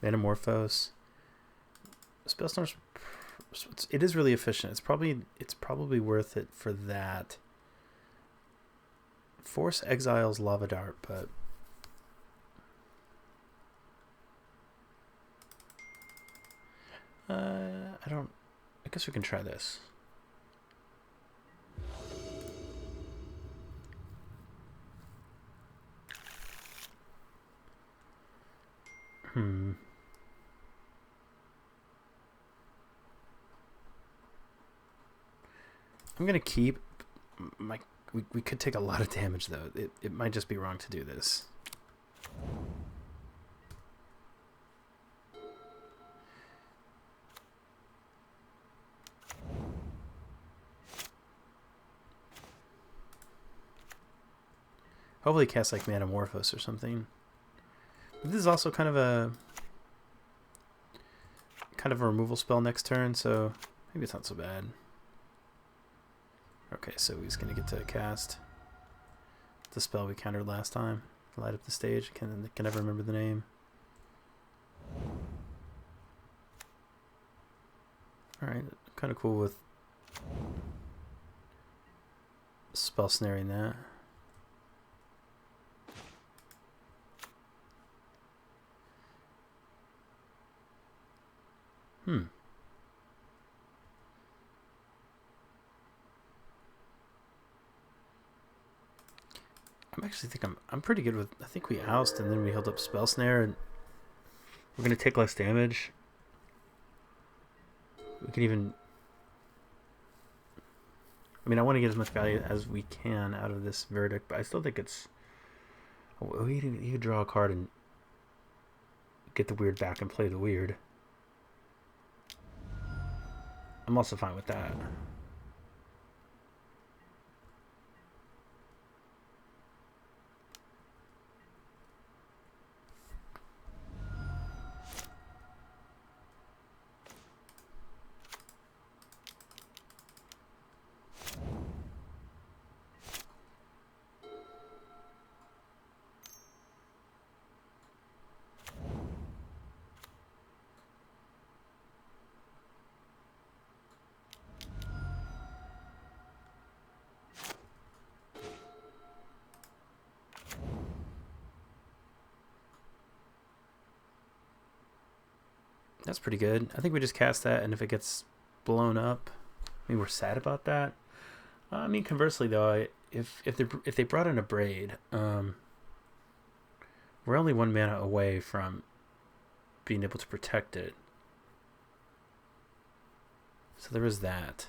Manamorphose. Spellstorm's... It is really efficient. It's probably worth it for that. Force exiles Lava Dart, but... I don't... I guess we can try this. I'm gonna keep... We could take a lot of damage, though. It might just be wrong to do this. Hopefully cast like Manamorphose or something. But this is also kind of a removal spell next turn, so maybe it's not so bad. Okay, so he's gonna get to cast the spell we countered last time. Light up the stage. Can never remember the name. Alright, kind of cool with spell snaring that. I actually think I'm pretty good with... I think we oust and then we held up Spell Snare and we're going to take less damage. We can even... I mean, I want to get as much value as we can out of this Verdict, but I still think it's... Oh, you could draw a card and get the weird back and play the weird. I'm also fine with that. That's pretty good. I think we just cast that, and if it gets blown up, I mean, we're sad about that. I mean, conversely, though, if they brought in a Braid, we're only 1 mana away from being able to protect it. So there is that.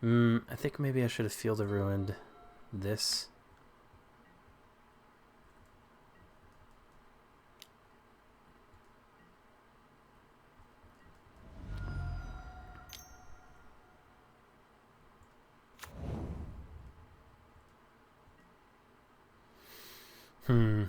I think maybe I should have Field of Ruined this. Hmm.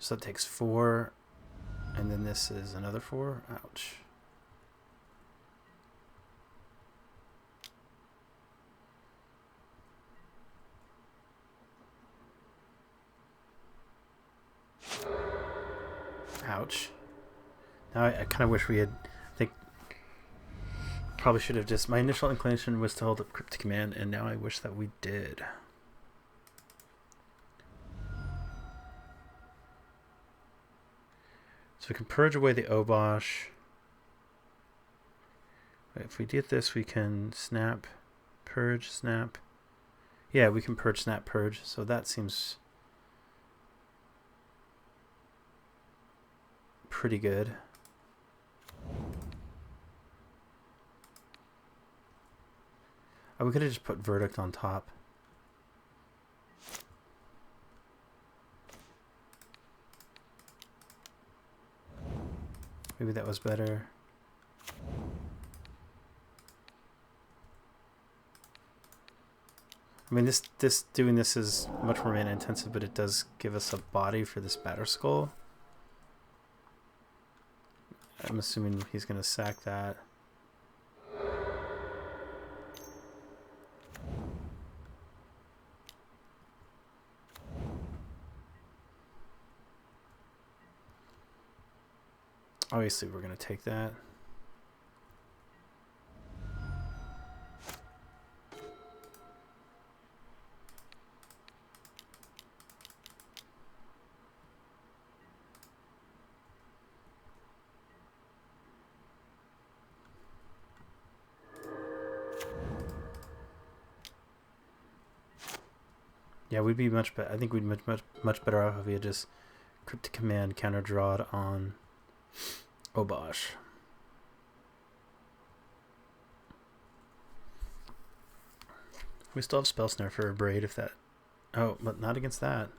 So that takes 4, and then this is another 4. Ouch. Ouch. Now I kind of wish we had. I think probably should have just. My initial inclination was to hold up Cryptic Command, and now I wish that we did. So we can purge away the Obosh. If we did this, we can snap, purge, snap. Yeah, we can purge, snap, purge. So that seems pretty good. Oh, we could have just put Verdict on top. Maybe that was better. I mean, doing this is much more mana intensive, but it does give us a body for this Batter Skull. I'm assuming he's going to sack that. Obviously, we're going to take that. Yeah, we'd be much better. I think we'd be much better off if we had just Cryptic Command counter drawed on Obosh. We still have Spell Snare for a Braid if that. Oh, but not against that.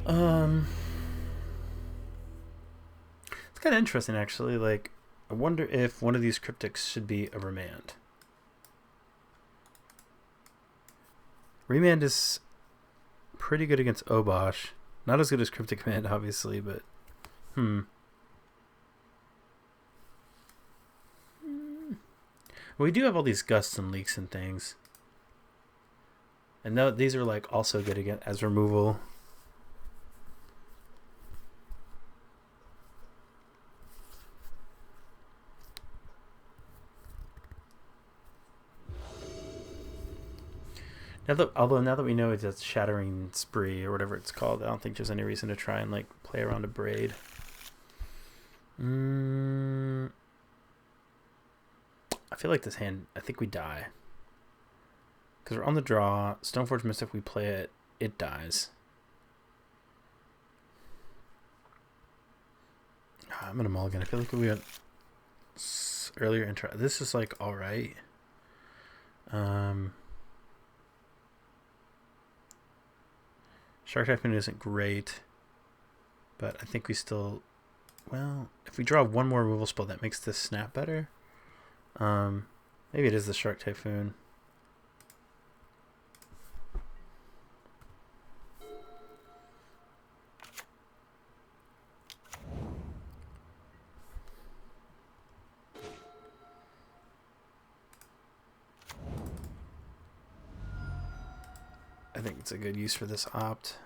Um, it's kind of interesting actually. Like, I wonder if one of these cryptics should be a remand. Remand is pretty good against Obosh. Not as good as Cryptic Command, obviously, but we do have all these gusts and leaks and things. And now these are like also good again as removal. Now that we know it's a Shattering Spree or whatever it's called, I don't think there's any reason to try and like play around a Braid. I feel like this hand, I think we die. Because we're on the draw. Stoneforge Mystic, we play it, it dies. I'm going to mulligan. I feel like we got earlier intro. This is like alright. Shark Typhoon isn't great. But I think we still... Well, if we draw one more removal spell, that makes this snap better. Maybe it is the Shark Typhoon. I think it's a good use for this opt.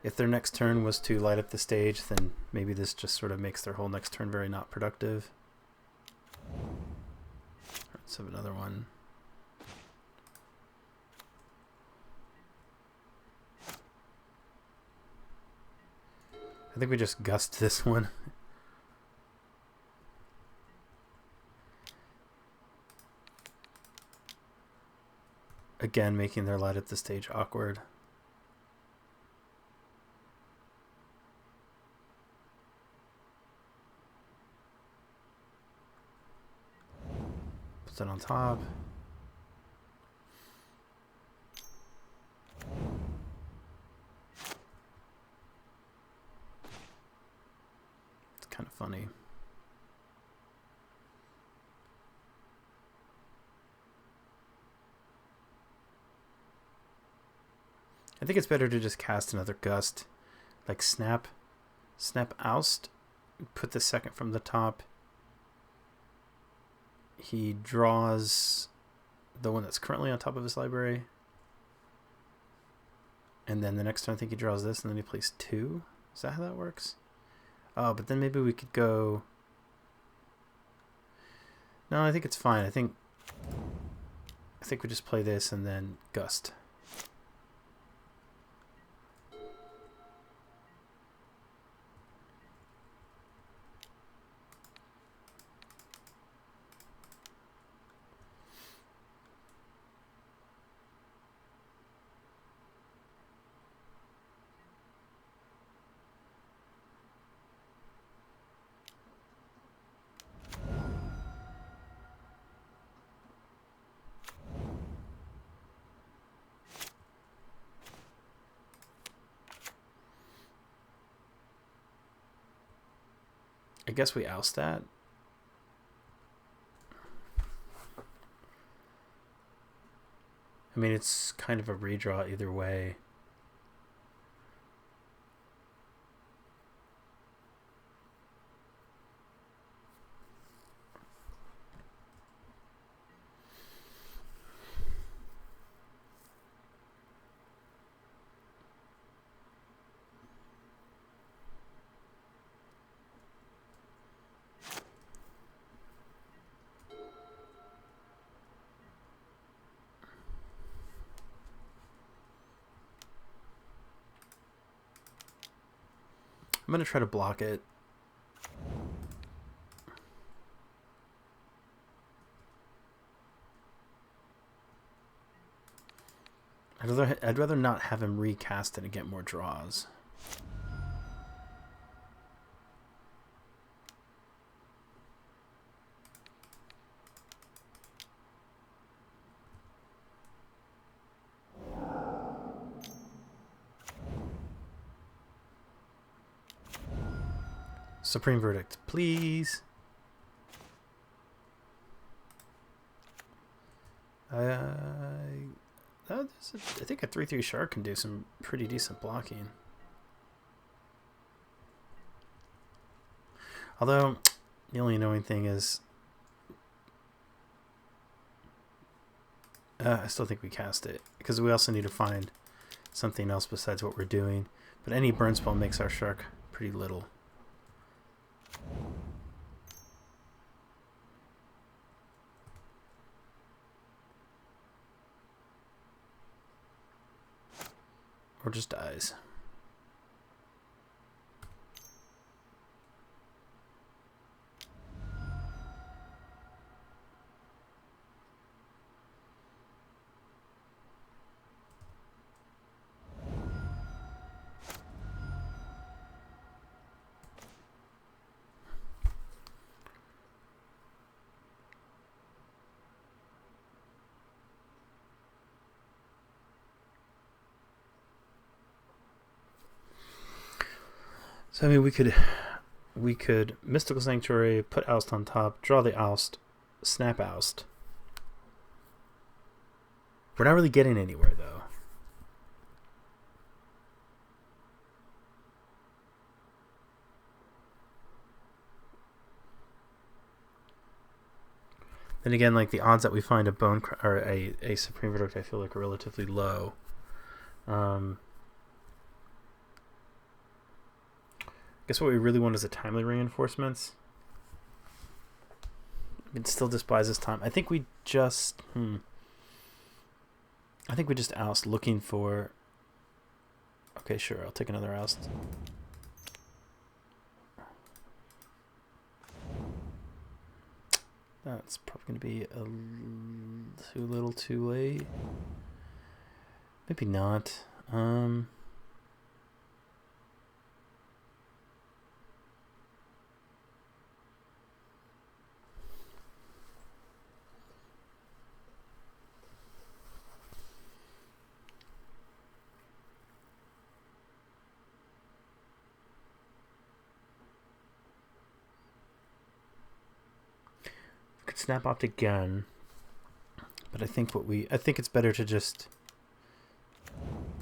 If their next turn was to light up the stage, then maybe this just sort of makes their whole next turn very not productive. Let's have another one. I think we just gust this one. Again, making their light up the stage awkward. Put it on top. It's kind of funny. I think it's better to just cast another gust. Like snap oust, put the second from the top. He draws the one that's currently on top of his library. And then the next time I think he draws this, and then he plays two. Is that how that works? Oh, but then maybe we could go... No, I think it's fine. I think we just play this and then gust. I guess we oust that. I mean, it's kind of a redraw either way. I'm going to try to block it. I'd rather not have him recast it and get more draws. Supreme Verdict, please. I think a 3/3 shark can do some pretty decent blocking. Although, the only annoying thing is, I still think we cast it because we also need to find something else besides what we're doing. But any burn spell makes our shark pretty little. Or just dies. So I mean, we could Mystical Sanctuary, put Oust on top, draw the Oust, snap Oust. We're not really getting anywhere though. Then again, like the odds that we find a or a Supreme Verdict, I feel like are relatively low. Guess what we really want is a timely reinforcements. It still despises time. I think we just oust looking for. Okay, sure. I'll take another oust. That's probably going to be too little, too late. Maybe not. Snap opt again, but I think it's better to just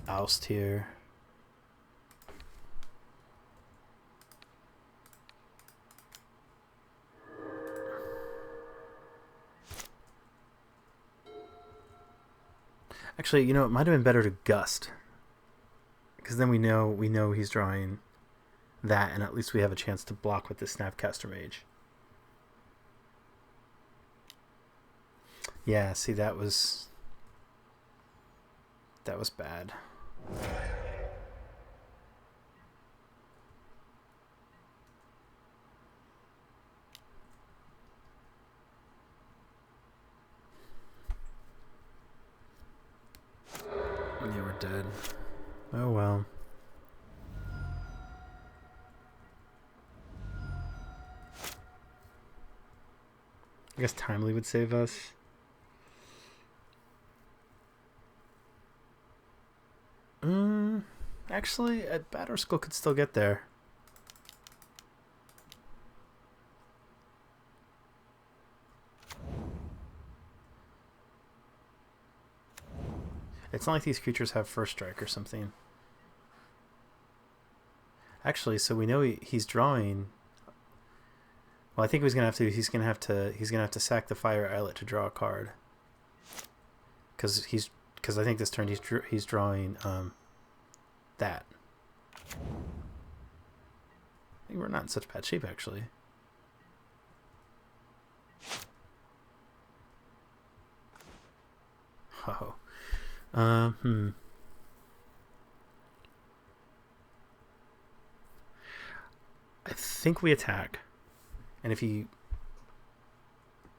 oust here. Actually, it might have been better to gust, because then we know he's drawing that, and at least we have a chance to block with the Snapcaster Mage. Yeah, see, that was bad. Yeah, we're dead. Oh well. I guess Timely would save us. Actually, a Batter Skull could still get there. It's not like these creatures have first strike or something. Actually, so we know he's drawing. Well, I think he's gonna have to sack the Fire Islet to draw a card. Because I think this turn he's drawing that. I think we're not in such bad shape, actually. Oh. I think we attack. And if he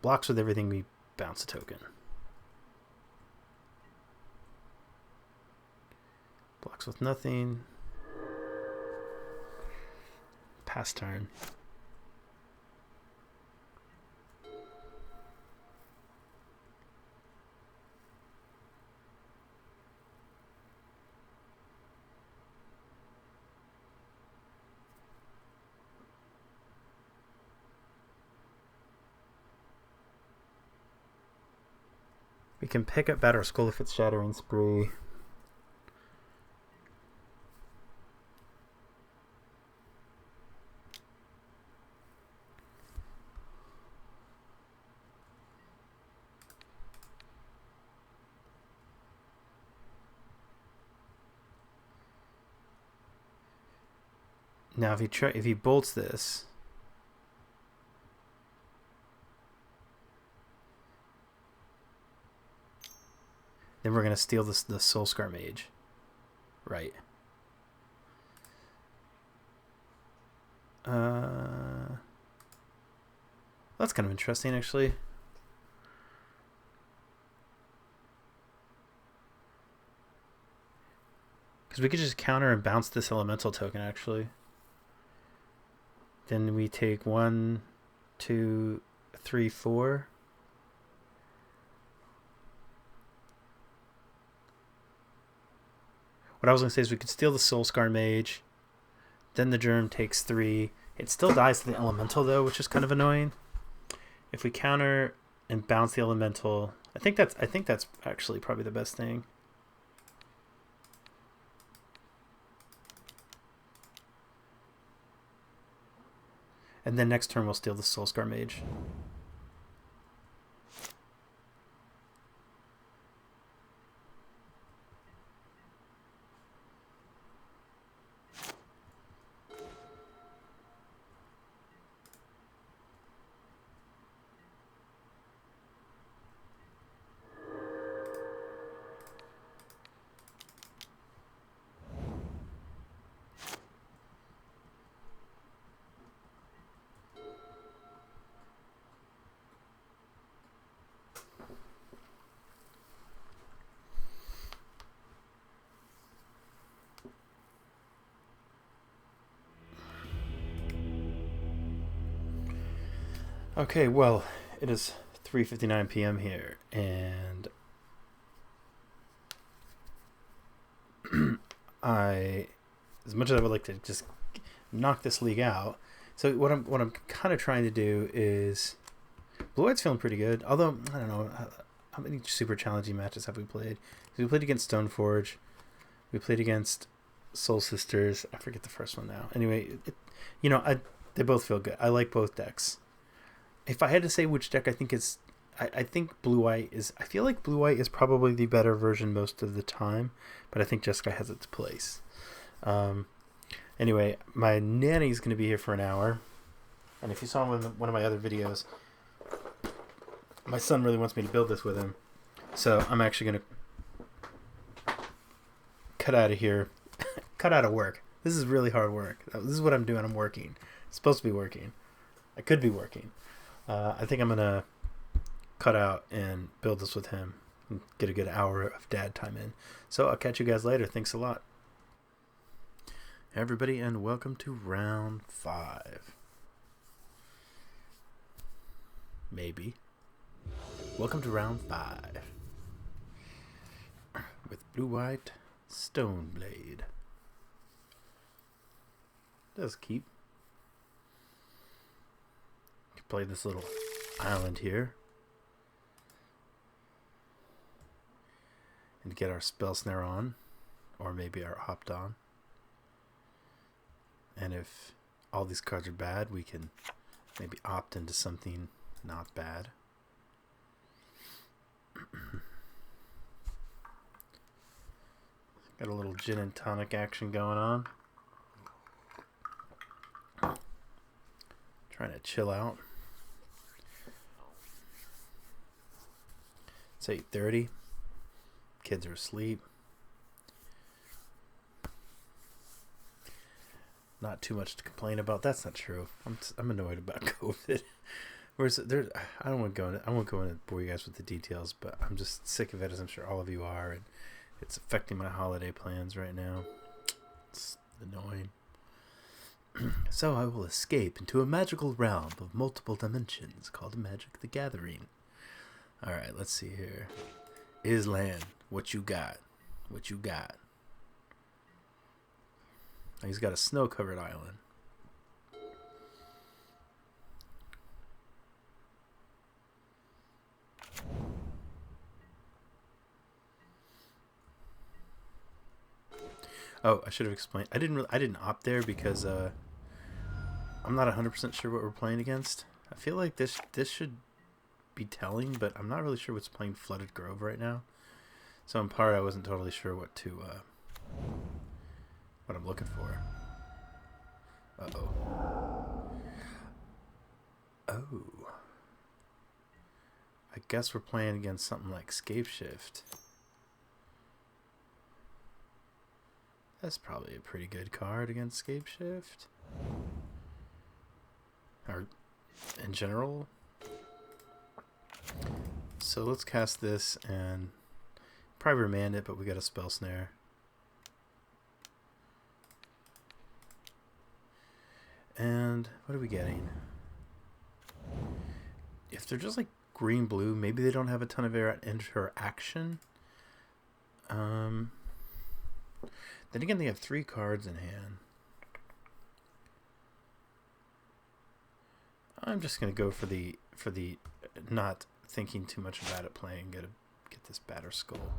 blocks with everything, we bounce a token. Blocks with nothing. Pass turn. We can pick up Battle Skull if it's Shattering Spree. Now, if he bolts this, then we're gonna steal the Soulscar Mage, right? That's kind of interesting, actually. Because we could just counter and bounce this elemental token, actually. Then we take 1, 2, 3, 4. What I was going to say is we could steal the Soulscar Mage. Then the Germ takes 3. It still dies to the elemental, though, which is kind of annoying. If we counter and bounce the elemental, I think that's actually probably the best thing. And then next turn we'll steal the Soulscar Mage. Okay, well, it is 3:59 p.m. here, and as much as I would like to just knock this league out, so what I'm kind of trying to do is, Blue White's feeling pretty good. Although I don't know how many super challenging matches have we played. We played against Stoneforge, we played against Soul Sisters. I forget the first one now. Anyway, they both feel good. I like both decks. If I had to say which deck I think is, I think Blue White is. I feel like Blue White is probably the better version most of the time, but I think Jeskai has its place. Anyway, my nanny's going to be here for an hour, and if you saw one of my other videos, my son really wants me to build this with him, so I'm actually going to cut out of here, cut out of work. This is really hard work. This is what I'm doing. I'm working. I'm supposed to be working. I could be working. I think I'm going to cut out and build this with him and get a good hour of dad time in. So I'll catch you guys later. Thanks a lot. Hey everybody, and welcome to round 5. Maybe. Welcome to round 5. With Blue-White StoneBlade. Does keep. Play this little island here and get our spell snare on, or maybe our opt on. And if all these cards are bad, we can maybe opt into something not bad. Got a little gin and tonic action going on. Trying to chill out. It's 8:30. Kids are asleep. Not too much to complain about. That's not true. I'm annoyed about COVID. Whereas I won't go into bore you guys with the details, but I'm just sick of it, as I'm sure all of you are, and it's affecting my holiday plans right now. It's annoying. So I will escape into a magical realm of multiple dimensions called Magic the Gathering. Alright, let's see here. Island, what you got? What you got? Oh, he's got a snow-covered island. Oh, I should have explained. I didn't opt there because I'm not 100% sure what we're playing against. I feel like this should be telling, but I'm not really sure what's playing Flooded Grove right now. So in part, I wasn't totally sure what I'm looking for. Uh-oh. Oh. I guess we're playing against something like Scapeshift. That's probably a pretty good card against Scapeshift. Or in general. So let's cast this and probably remand it, but we got a Spell Snare. And what are we getting? If they're just like green-blue, maybe they don't have a ton of interaction. Then again, they have 3 cards in hand. I'm just gonna go for the not thinking too much about it playing. Get this Batter Skull.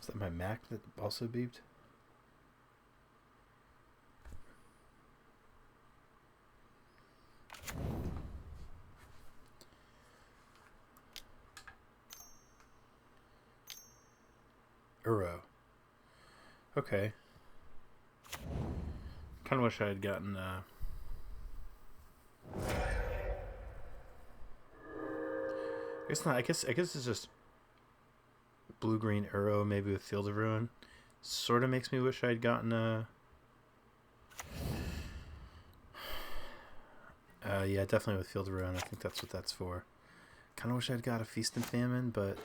Is that my Mac that also beeped? Uro. Okay. Kind of wish I had gotten. I guess not. I guess it's just blue-green Uro, maybe with Field of Ruin. Sort of makes me wish I'd gotten yeah, definitely with Field of Ruin. I think that's what that's for. Kind of wish I'd got a Feast and Famine, but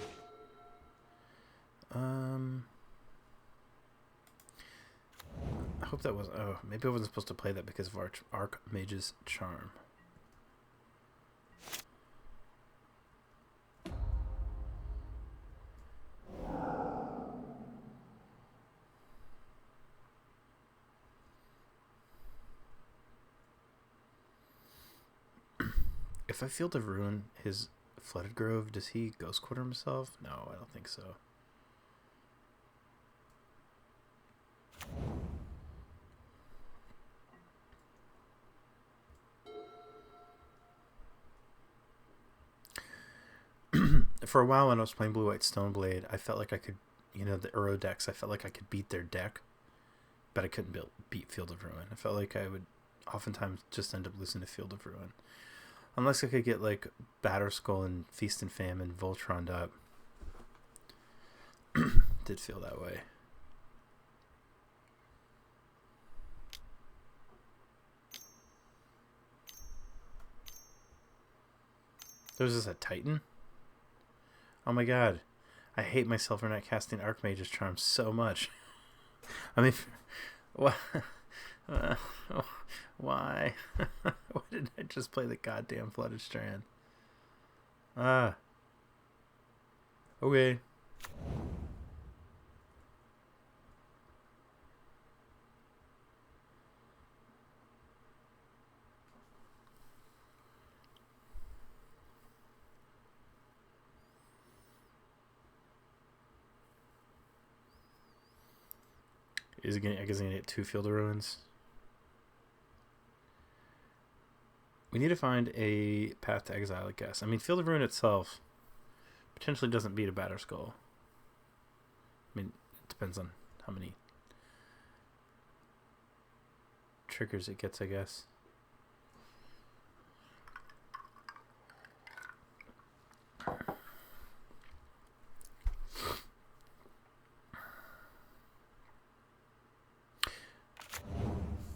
I hope that was. Oh, maybe I wasn't supposed to play that because of Archmage's Charm. If I Field of Ruin his Flooded Grove, does he Ghost Quarter himself? No, I don't think so. For a while when I was playing Blue-White StoneBlade, I felt like I could, the Uro decks, I felt like I could beat their deck, but I couldn't beat Field of Ruin. I felt like I would oftentimes just end up losing to Field of Ruin. Unless I could get like Batter Skull and Feast and Famine Voltroned up. Did feel that way. There's this a Titan? Oh my god. I hate myself for not casting Archmage's Charm so much. I mean, what? Why? Why didn't I just play the goddamn Flooded Strand? Okay. Is it gonna? I guess I'm gonna get 2 Field of Ruins. We need to find a path to exile, I guess. I mean, Field of Ruin itself potentially doesn't beat a Batter Skull. I mean, it depends on how many triggers it gets, I guess.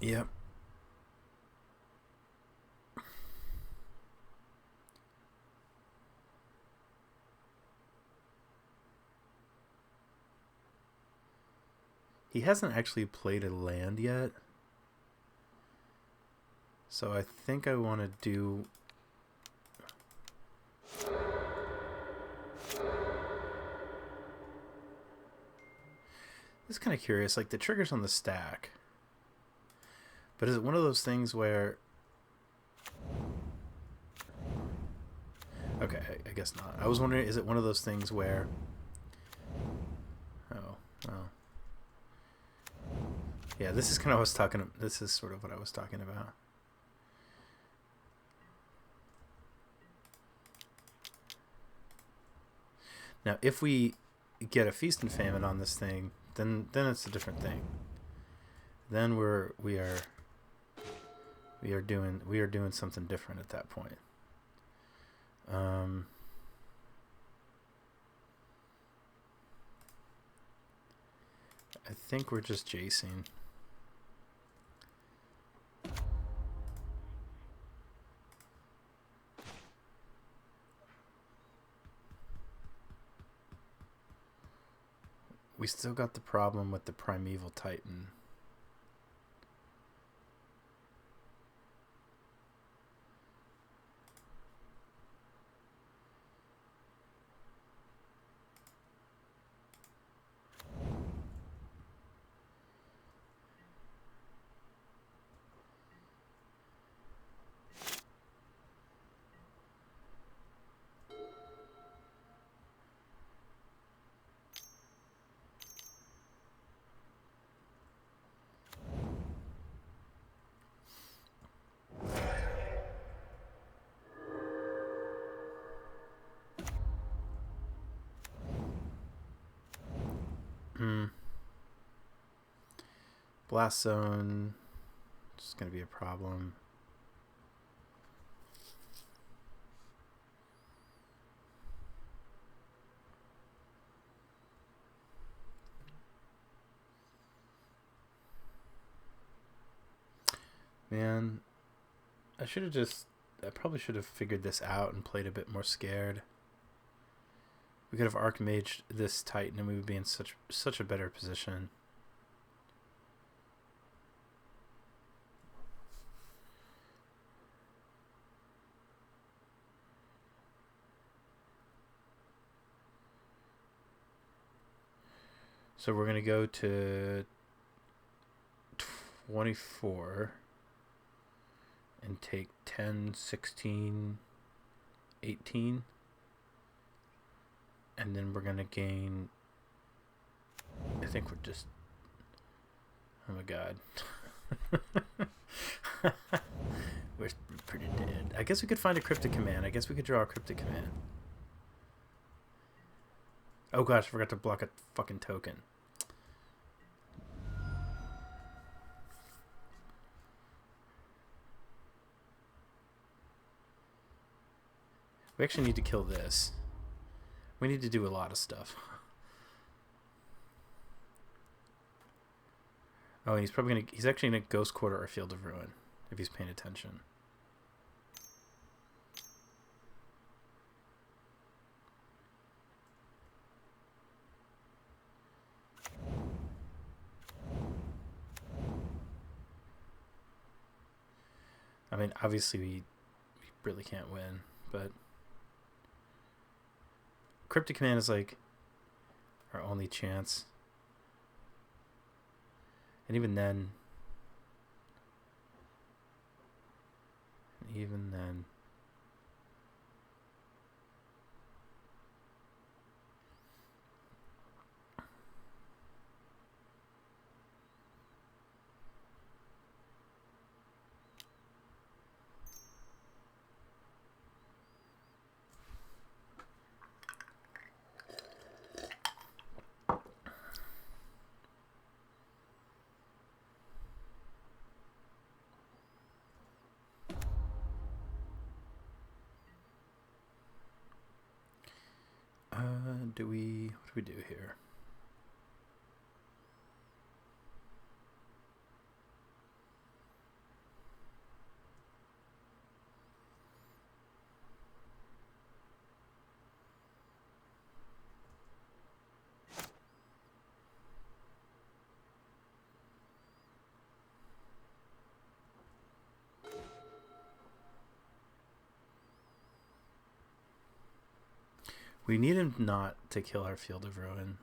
Yep. He hasn't actually played a land yet. So I think I want to do... It's kind of curious, like the triggers on the stack. But is it one of those things where... Okay, I guess not. I was wondering, is it one of those things where... Oh, well. Yeah, this is kind of what I was talking... This is sort of what I was talking about. Now, if we get a Feast and Famine on this thing, then it's a different thing. Then we are doing something different at that point. I think we're just Jacing. We still got the problem with the Primeval Titan. Blast Zone is going to be a problem. Man, I probably should have figured this out and played a bit more scared. We could have Archmaged this Titan and we would be in such a better position. So we're going to go to 24 and take 10, 16, 18. And then we're going to gain... I think we're just... Oh my god. We're pretty dead. I guess we could find a Cryptic Command. I guess we could draw a Cryptic Command. Oh gosh, I forgot to block a fucking token. We actually need to kill this. We need to do a lot of stuff. Oh, and he's actually gonna Ghost Quarter or Field of Ruin, if he's paying attention. I mean, obviously we really can't win, but Cryptic Command is like our only chance. And even then... what do we do here? We need him not to kill our Field of Ruin.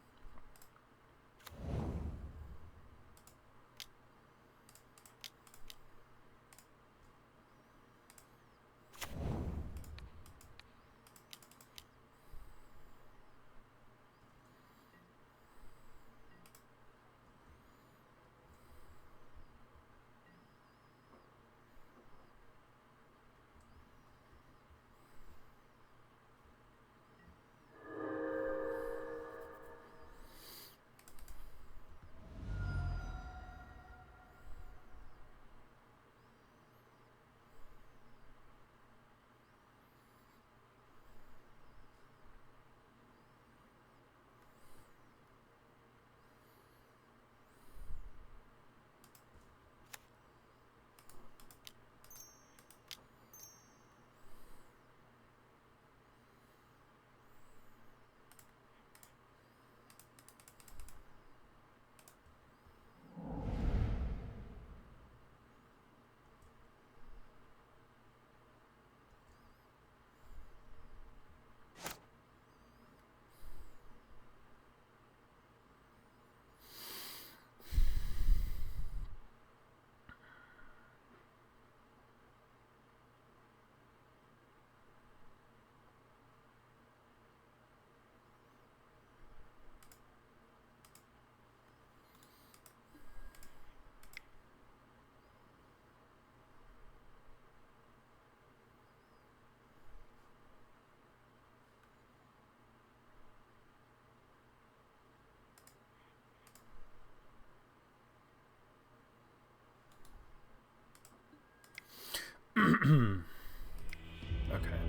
Okay.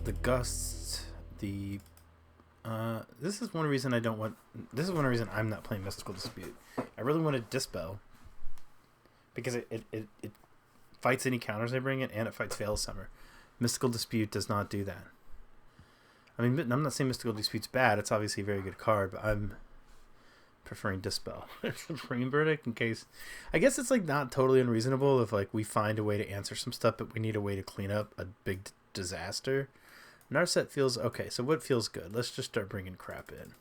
The gusts. This is one reason I don't want. This is one reason I'm not playing Mystical Dispute. I really want to Dispel because it fights any counters I bring in, and it fights Veil of Summer. Mystical Dispute does not do that. I mean, I'm not saying Mystical Dispute's bad. It's obviously a very good card, but I'm preferring Dispel. Supreme Verdict in case. I guess it's like not totally unreasonable if like we find a way to answer some stuff, but we need a way to clean up a big disaster. Narset feels okay. So what feels good? Let's just start bringing crap in.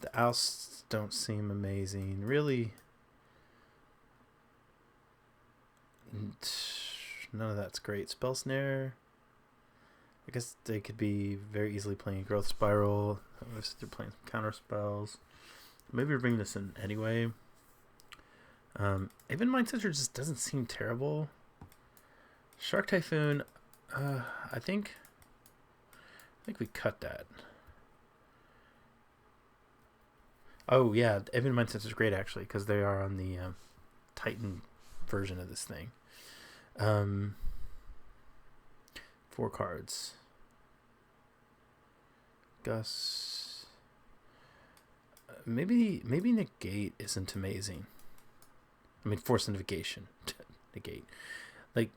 The ousts don't seem amazing. Really, none of that's great. Spell Snare. I guess they could be very easily playing Growth Spiral. If they're playing some counter spells. Maybe we're bringing this in anyway. Even Mind Center just doesn't seem terrible. Shark Typhoon, I think we cut that. Oh yeah, Even Mind Center is great actually because they are on the Titan version of this thing. 4 cards. Gus. Maybe Negate isn't amazing. I mean, Force and Negation. Negate. Like,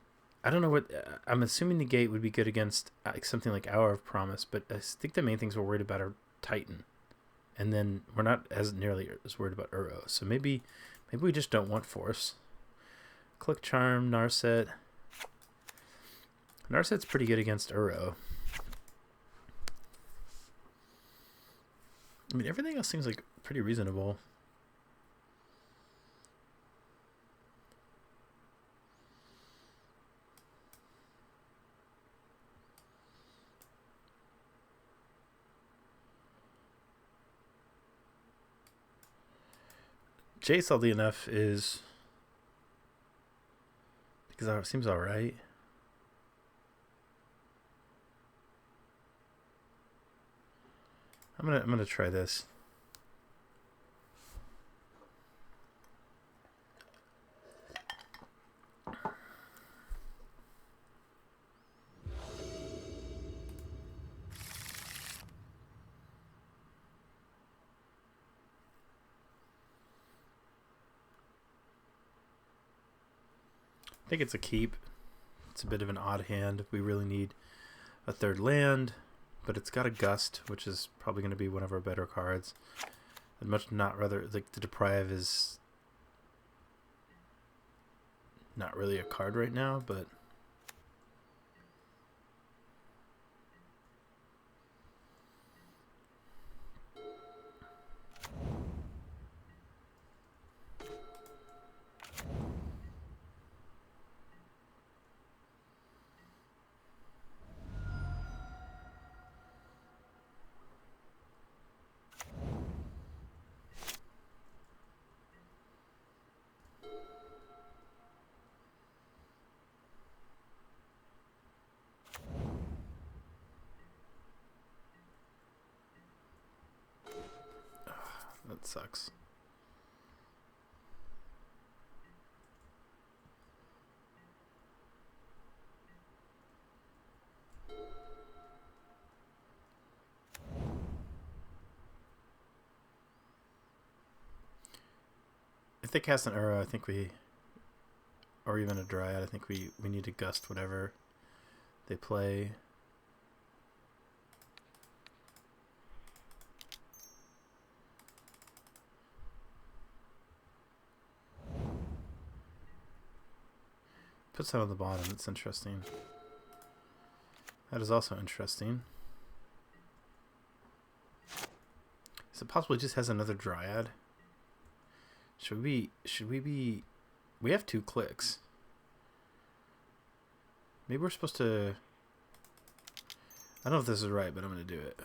I don't know what... I'm assuming Negate would be good against something like Hour of Promise, but I think the main things we're worried about are Titan. And then we're not as nearly as worried about Uro. So maybe we just don't want Force. Click Charm, Narset. Narset's pretty good against Uro. I mean, everything else seems like pretty reasonable. Jace, oddly enough, is because it seems all right. I'm gonna try this. I think it's a keep. It's a bit of an odd hand. We really need a third land, but it's got a Gust, which is probably going to be one of our better cards. I'd much not rather... Like, the Deprive is not really a card right now, but... That sucks. If they cast an Uro, I think we... Or even a Dryad, I think we need to Gust whatever they play. Puts that on the bottom. It's interesting. That is also interesting. Is it possible it just has another Dryad? Should we be... We have 2 clicks. Maybe we're supposed to... I don't know if this is right, but I'm going to do it.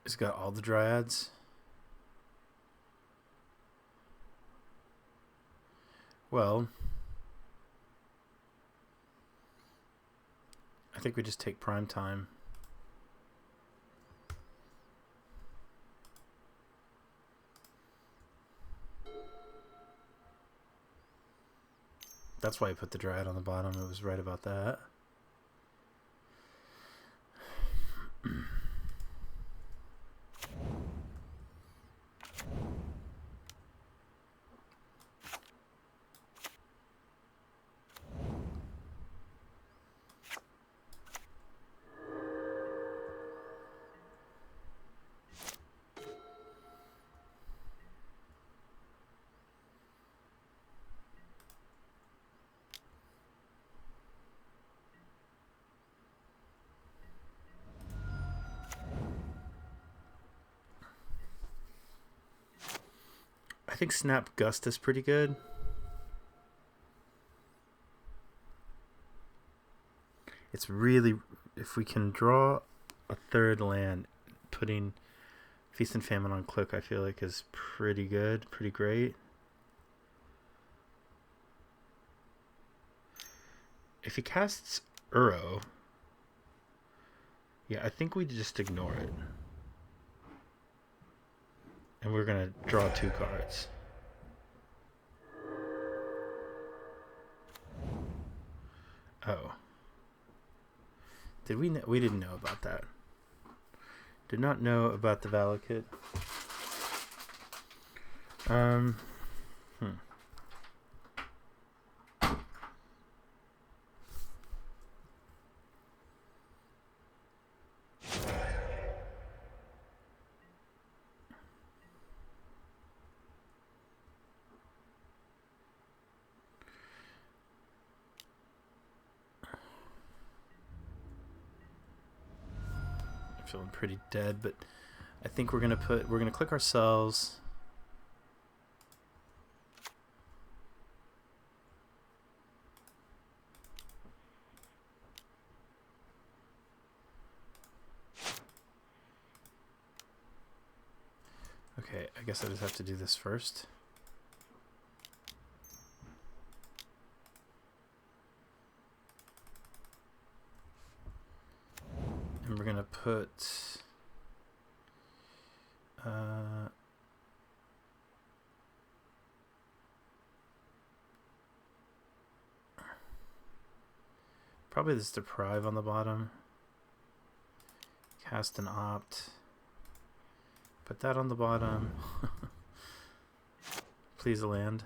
It's got all the Dryads. Well, I think we just take prime time. That's why I put the Dryad on the bottom. It was right about that. I think Snap Gust is pretty good. It's really, if we can draw a third land, putting Feast and Famine on Click, I feel like is pretty good, pretty great. If he casts Uro, yeah, I think we just ignore it. And we're going to draw 2 cards. Oh. Did we know? We didn't know about that. Did not know about the Valakut. Feeling pretty dead, but I think we're gonna click ourselves. Okay, I guess I just have to do this first. And we're gonna put probably this Deprive on the bottom. Cast an Opt. Put that on the bottom. Please land.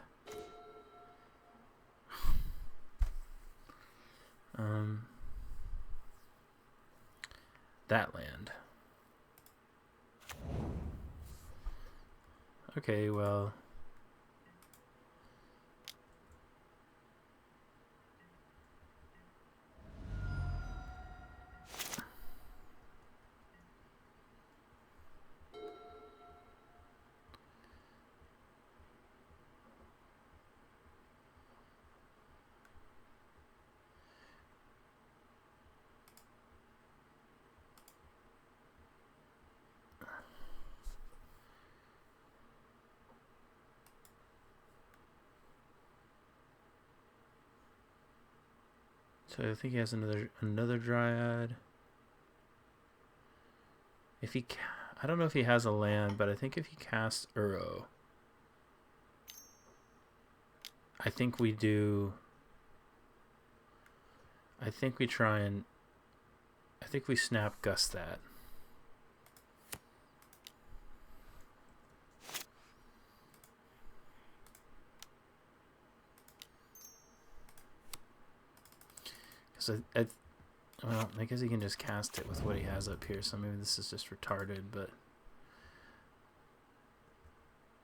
That land. Okay, well. So I think he has another Dryad. If he, I don't know if he has a land, but I think if he casts Uro, I think we do. I think we try and. I think we Snap Gust that. Because well, I guess he can just cast it with what he has up here, so maybe this is just retarded, but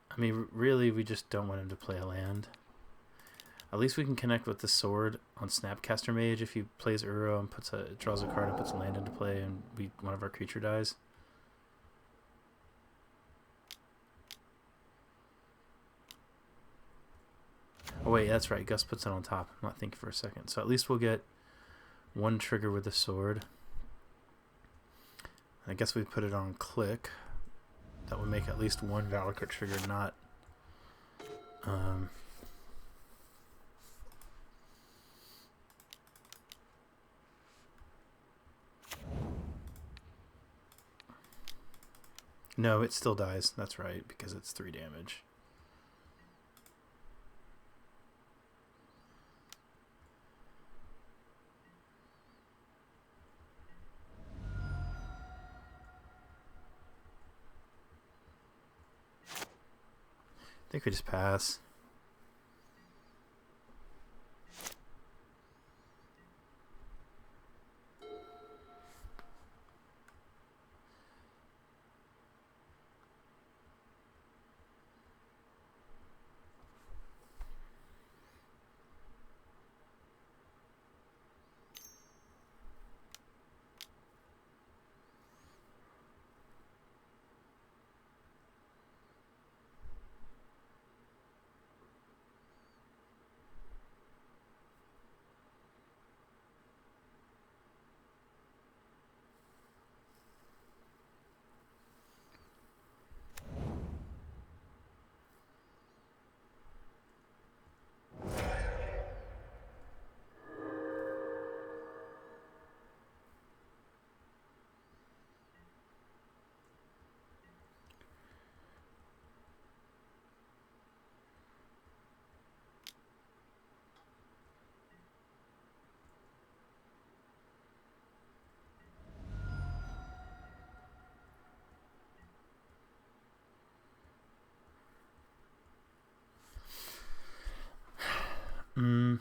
I mean, really, we just don't want him to play a land. At least we can connect with the sword on Snapcaster Mage if he plays Uro and draws a card and puts a land into play, and one of our creature dies. Oh wait, that's right. Gus puts it on top. I'm not thinking for a second. So at least we'll get one trigger with the sword. I guess we put it on Click. That would make at least one Valakut trigger not No, it still dies. That's right, because it's 3 damage. I think we just pass. I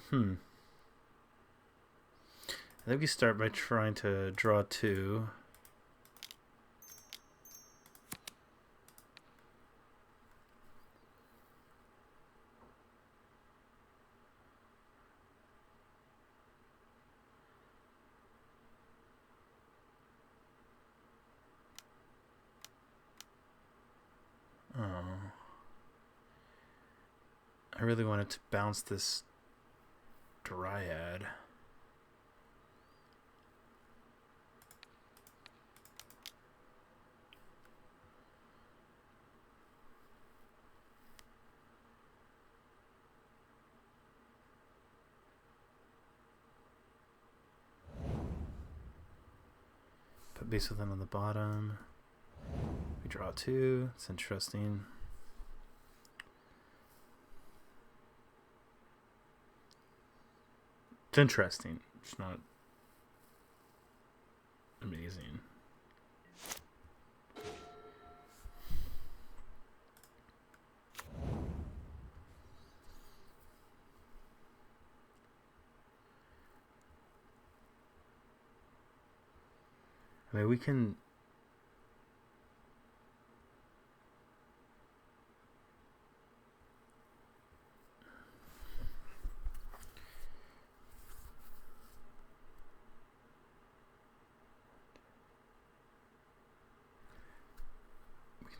think we start by trying to draw 2. Oh. I really wanted to bounce this Dryad. Put base with them on the bottom. We draw 2. It's interesting. It's interesting. It's not amazing. I mean, we can...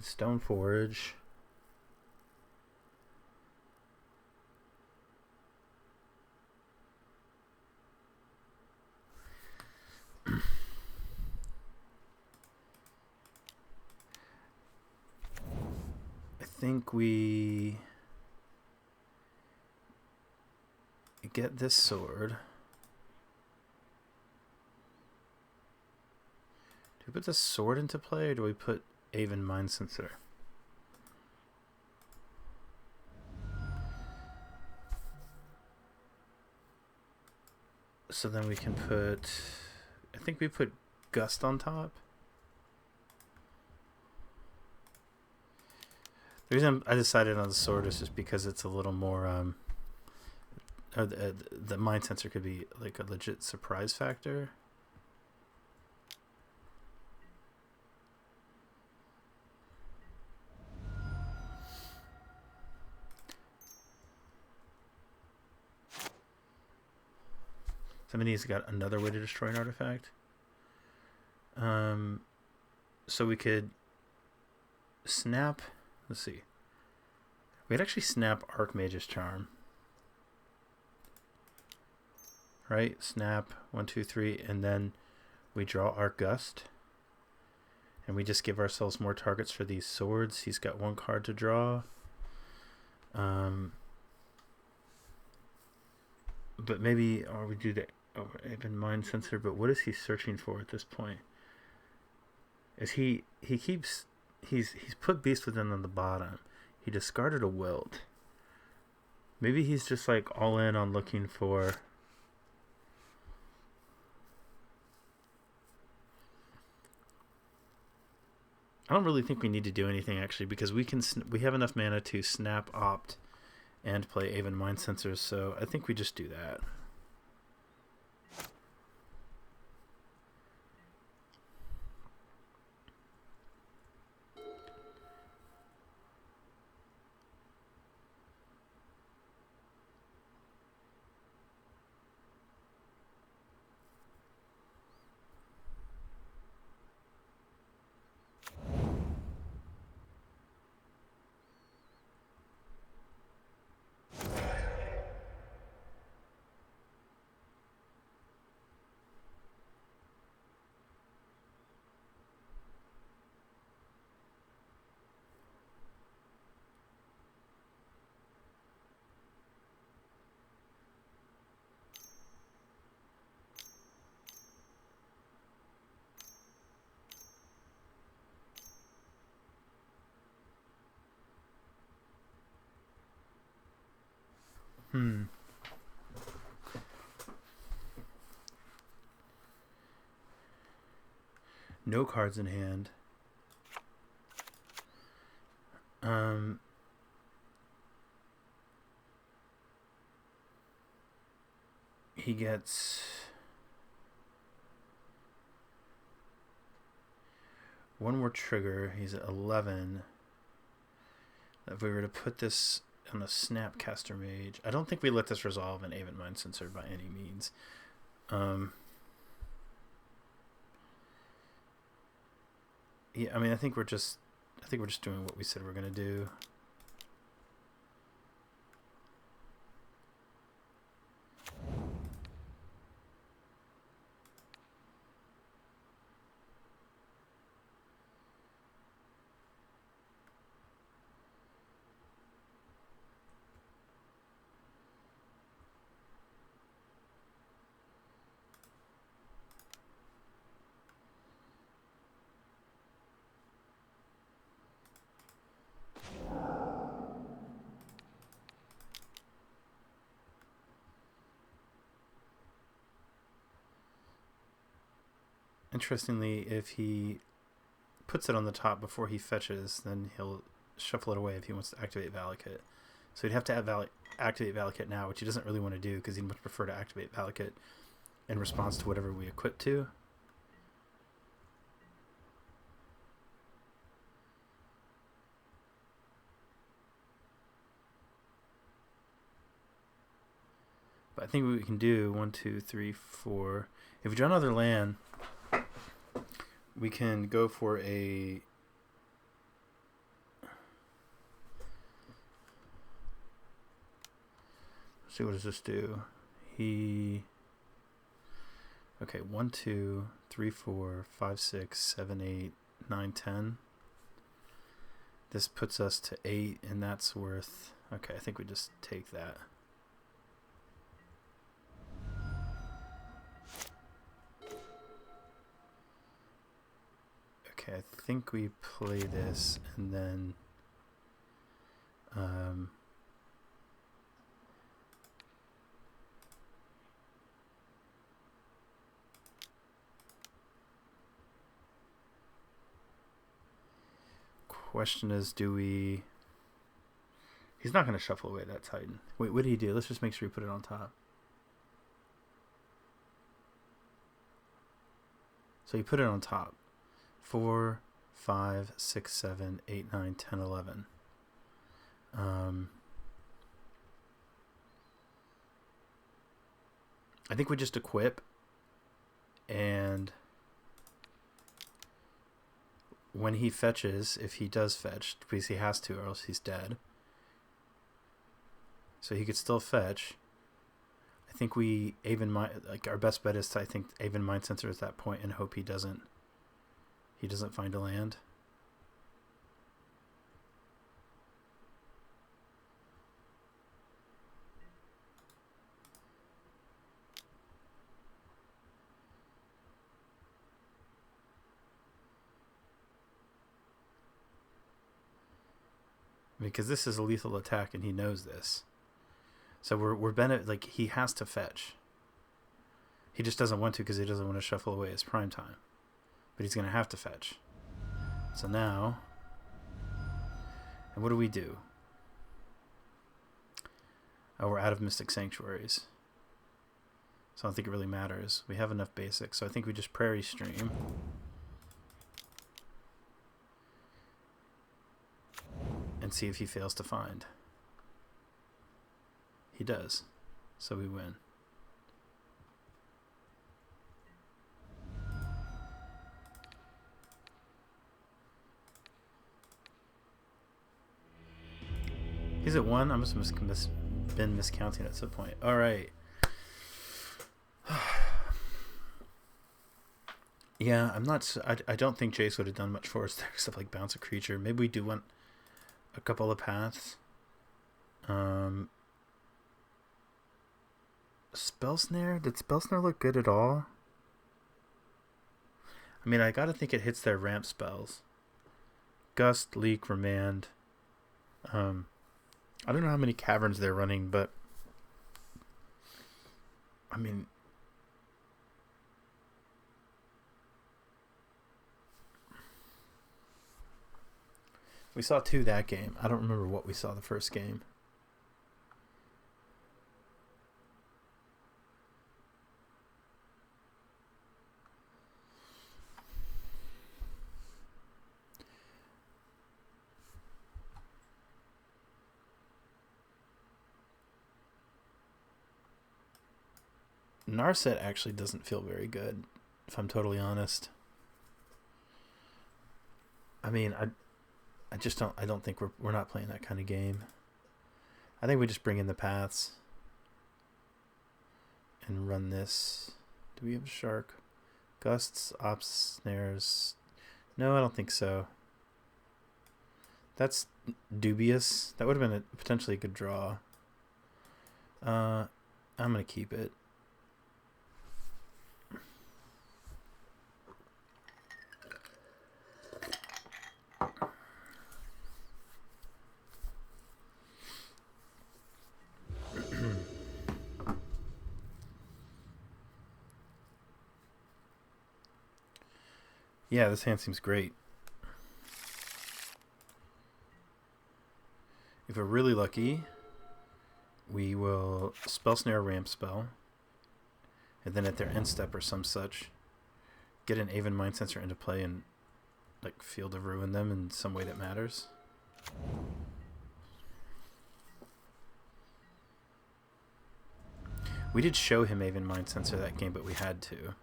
Stone Forge. I think we get this sword. Do we put the sword into play, or do we put Aven Mind Sensor? So then we can put... I think we put Gust on top. The reason I decided on the sword is just because it's a little more... the Mind Sensor could be like a legit surprise factor. Somebody's got another way to destroy an artifact. So we could snap. Let's see. We'd actually snap Archmage's Charm. Right? Snap 1, 2, 3, and then we draw Arc Gust. And we just give ourselves more targets for these swords. He's got 1 card to draw. But maybe, or we do the Aven Mind Sensor, but what is he searching for at this point? Is he keeps he's put Beast Within on the bottom. He discarded a Wilt. Maybe he's just like all in on looking for. I don't really think we need to do anything actually because we have enough mana to snap, opt, and play Aven Mind Sensors. So I think we just do that. No cards in hand. He gets one more trigger. He's at 11. If we were to put this on a Snapcaster Mage, I don't think we let this resolve an Aven Mind Sensor by any means. Yeah, I mean, I think we're just doing what we said we're gonna do. Interestingly, if he puts it on the top before he fetches, then he'll shuffle it away if he wants to activate Valakut. So he'd have to activate Valakut now, which he doesn't really want to do because he'd much prefer to activate Valakut in response to whatever we equip to. But I think what we can do, 1, 2, 3, 4. If we draw another land, we can go for a. Let's see, what does this do? Okay, 1, 2, 3, 4, 5, 6, 7, 8, 9, 10. This puts us to 8, and that's worth. Okay, I think we just take that. Okay, I think we play this and then question is, do we... He's not going to shuffle away that Titan. Wait, what did he do? Let's just make sure we put it on top. So he put it on top. 4, 5, 6, 7, 8, 9, 10, 11. I think we just equip, and when he fetches, if he does fetch, because he has to or else he's dead, so he could still fetch. I think we Aven Mind, like our best bet is to, I think, Aven Mind Sensor at that point and hope he doesn't find a land. because this is a lethal attack and he knows this. So we're Bennett, like, he has to fetch. He just doesn't want to because he doesn't want to shuffle away his prime time. But he's going to have to fetch. So now, and what do we do? Oh, we're out of Mystic Sanctuaries. So I don't think it really matters. We have enough basics, so I think we just Prairie Stream. And see if he fails to find. He does. So we win. He's at 1. I must have been miscounting at some point. All right. Yeah, I'm not. I don't think Jace would have done much for us there, except like bounce a creature. Maybe we do want a couple of paths. Spell Snare? Did Spell Snare look good at all? I mean, I gotta think it hits their ramp spells. Gust, Leak, Remand. I don't know how many caverns they're running, but I mean, we saw 2 that game. I don't remember what we saw the first game. Narset actually doesn't feel very good, if I'm totally honest. I mean, I just don't. I don't think we're not playing that kind of game. I think we just bring in the paths and run this. Do we have a shark? Gusts, ops, snares. No, I don't think so. That's dubious. That would have been potentially a good draw. I'm gonna keep it. Yeah, this hand seems great. If we're really lucky, we will Spell Snare Ramp spell, and then at their end step or some such, get an Aven Mind Sensor into play and like Field of Ruin them in some way that matters. We did show him Aven Mind Sensor that game, but we had to.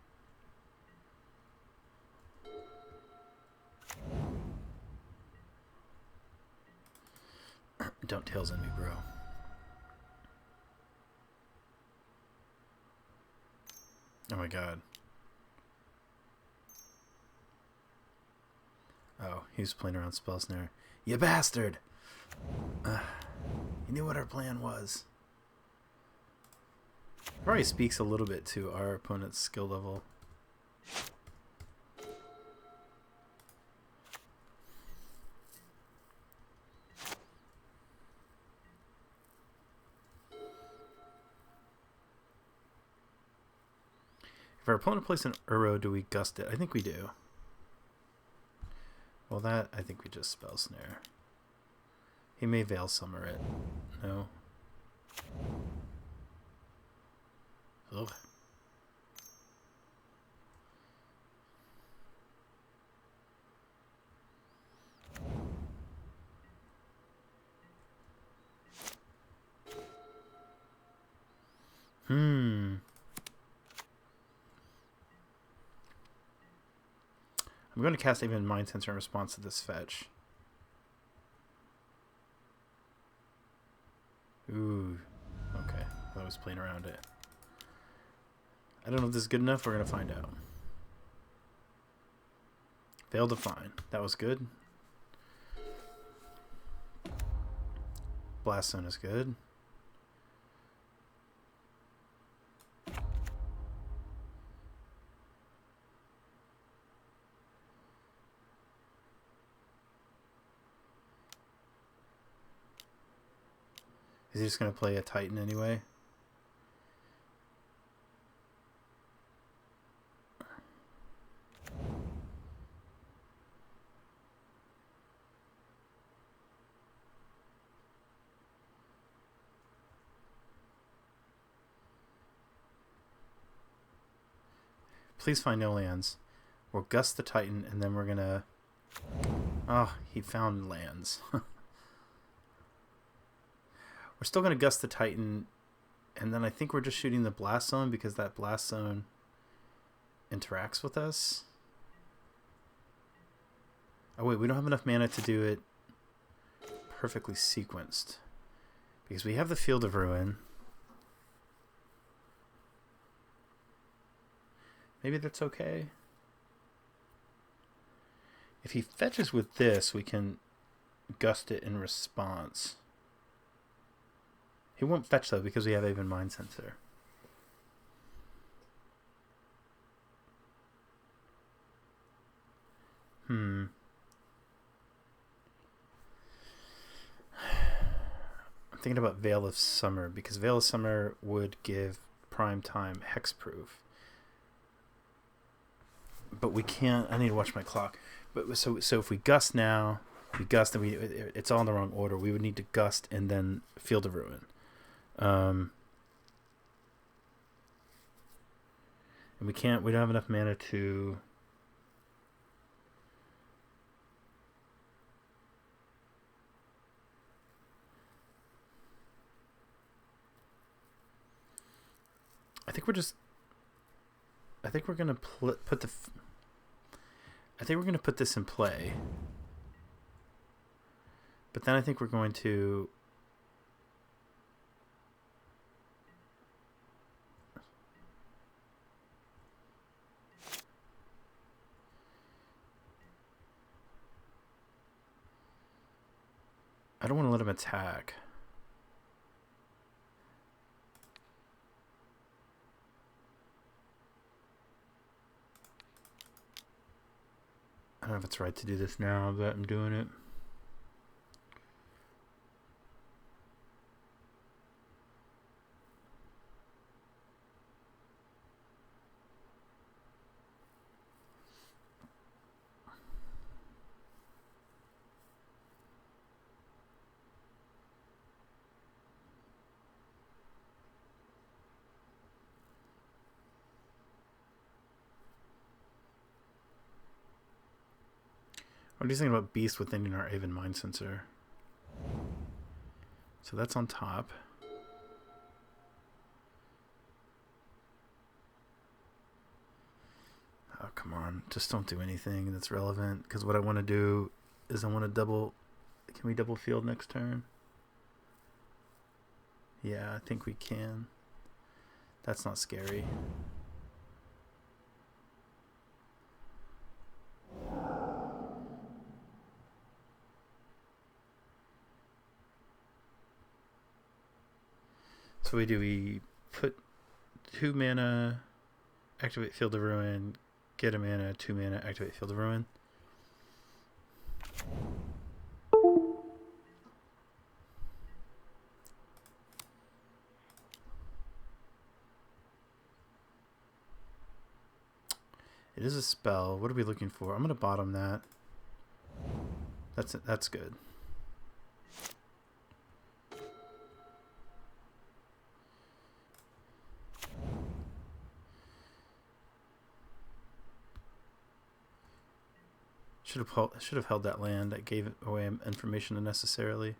Don't Tails on me, bro. Oh my god. Oh, he was playing around Spell Snare. You bastard! You knew what our plan was. Probably speaks a little bit to our opponent's skill level. If our opponent plays an Uro, do we gust it? I think we do. Well, that, I think we just Spell Snare. He may Veil Summer it. No. Ugh. I'm going to cast Aven Mind Sensor in response to this fetch. Ooh. Okay. I was playing around it. I don't know if this is good enough. We're going to find out. Veil Define. That was good. Blast Zone is good. Is he just going to play a Titan anyway? Please find no lands. We'll gust the Titan, and then we're going to... Oh, he found lands. We're still going to gust the Titan, and then I think we're just shooting the Blast Zone because that Blast Zone interacts with us. Oh, wait, we don't have enough mana to do it perfectly sequenced. Because we have the Field of Ruin. Maybe that's okay. If he fetches with this, we can gust it in response. He won't fetch, though, because we have Aven Mind Sensor. I'm thinking about Veil of Summer, because Veil of Summer would give prime time hexproof. But we can't... I need to watch my clock. But so if we gust now, we gust and it's all in the wrong order. We would need to gust and then Field of Ruin. And we don't have enough mana to... I think we're going to put the... I think we're going to put this in play. But then I think we're going to... I don't want to let him attack. I don't know if it's right to do this now, but I'm doing it. What do you think about Beast within our Aven Mind Sensor? So that's on top. Oh, come on. Just don't do anything that's relevant. Because what I want to do is I want to double... Can we double field next turn? Yeah, I think we can. That's not scary. So we put 2 mana, activate Field of Ruin, get a mana, 2 mana, activate Field of Ruin. It is a spell. What are we looking for? I'm going to bottom that. That's good. Should have held that land. That gave away information unnecessarily.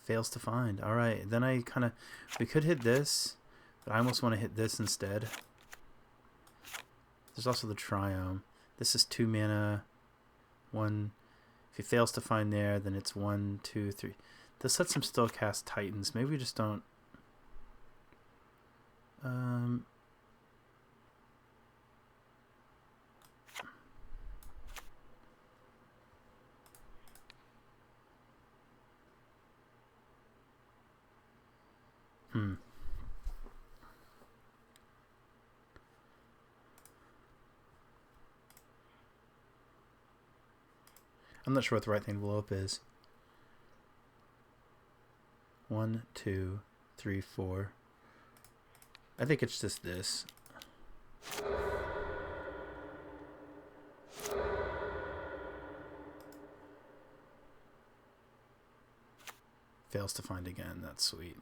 Fails to find. All right, then we could hit this, but I almost want to hit this instead. There's also the Triome. This is 2 mana. 1. If he fails to find there, then it's 1, 2, 3. This lets him still cast Titans. Maybe we just don't. I'm not sure what the right thing to blow up is. 1, 2, 3, 4. I think it's just this. Fails to find again. That's sweet.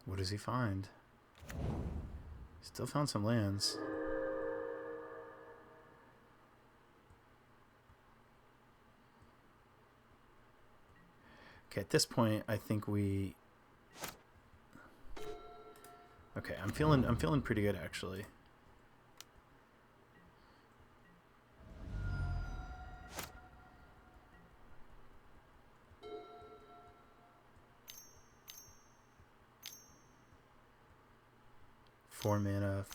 What does he find? Still found some lands. Okay, at this point, I think we. Okay, I'm feeling pretty good actually. Four mana.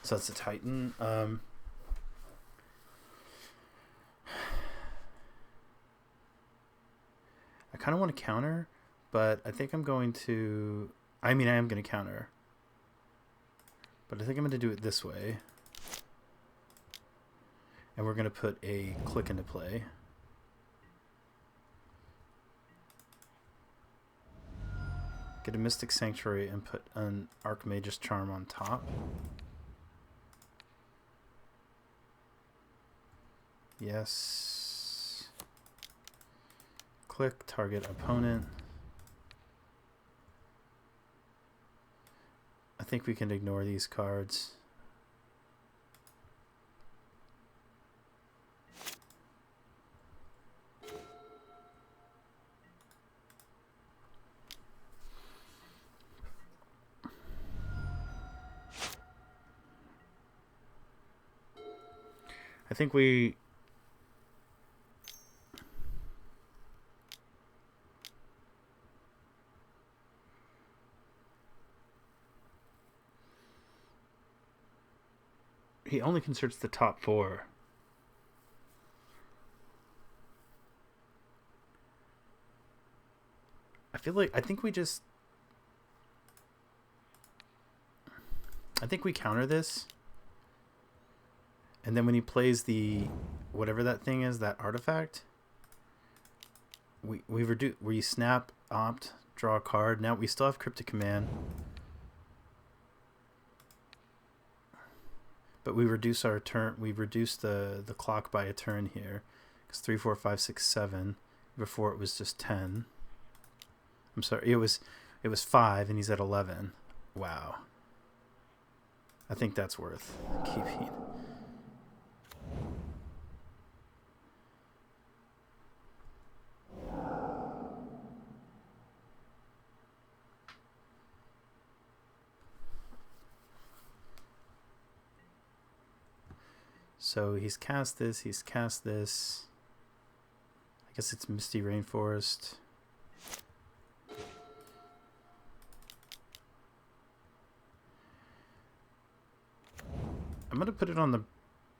So that's a Titan. I kind of want to counter, but I think I'm going to. I mean, I am going to counter. But I think I'm going to do it this way. And we're going to put a click into play. Get a Mystic Sanctuary and put an Archmage's Charm on top. Yes. Click, target opponent. I think we can ignore these cards. I think we... He only concerts the top 4. I think we counter this. And then when he plays the whatever that thing is, that artifact, we snap, opt, draw a card. Now we still have Cryptic Command. But we reduce our turn. We reduce the clock by a turn here, because 3, 4, 5, 6, 7. Before it was just 10. I'm sorry, it was 5, and he's at 11. Wow. I think that's worth keeping. So he's cast this, I guess it's Misty Rainforest. I'm going to put it on the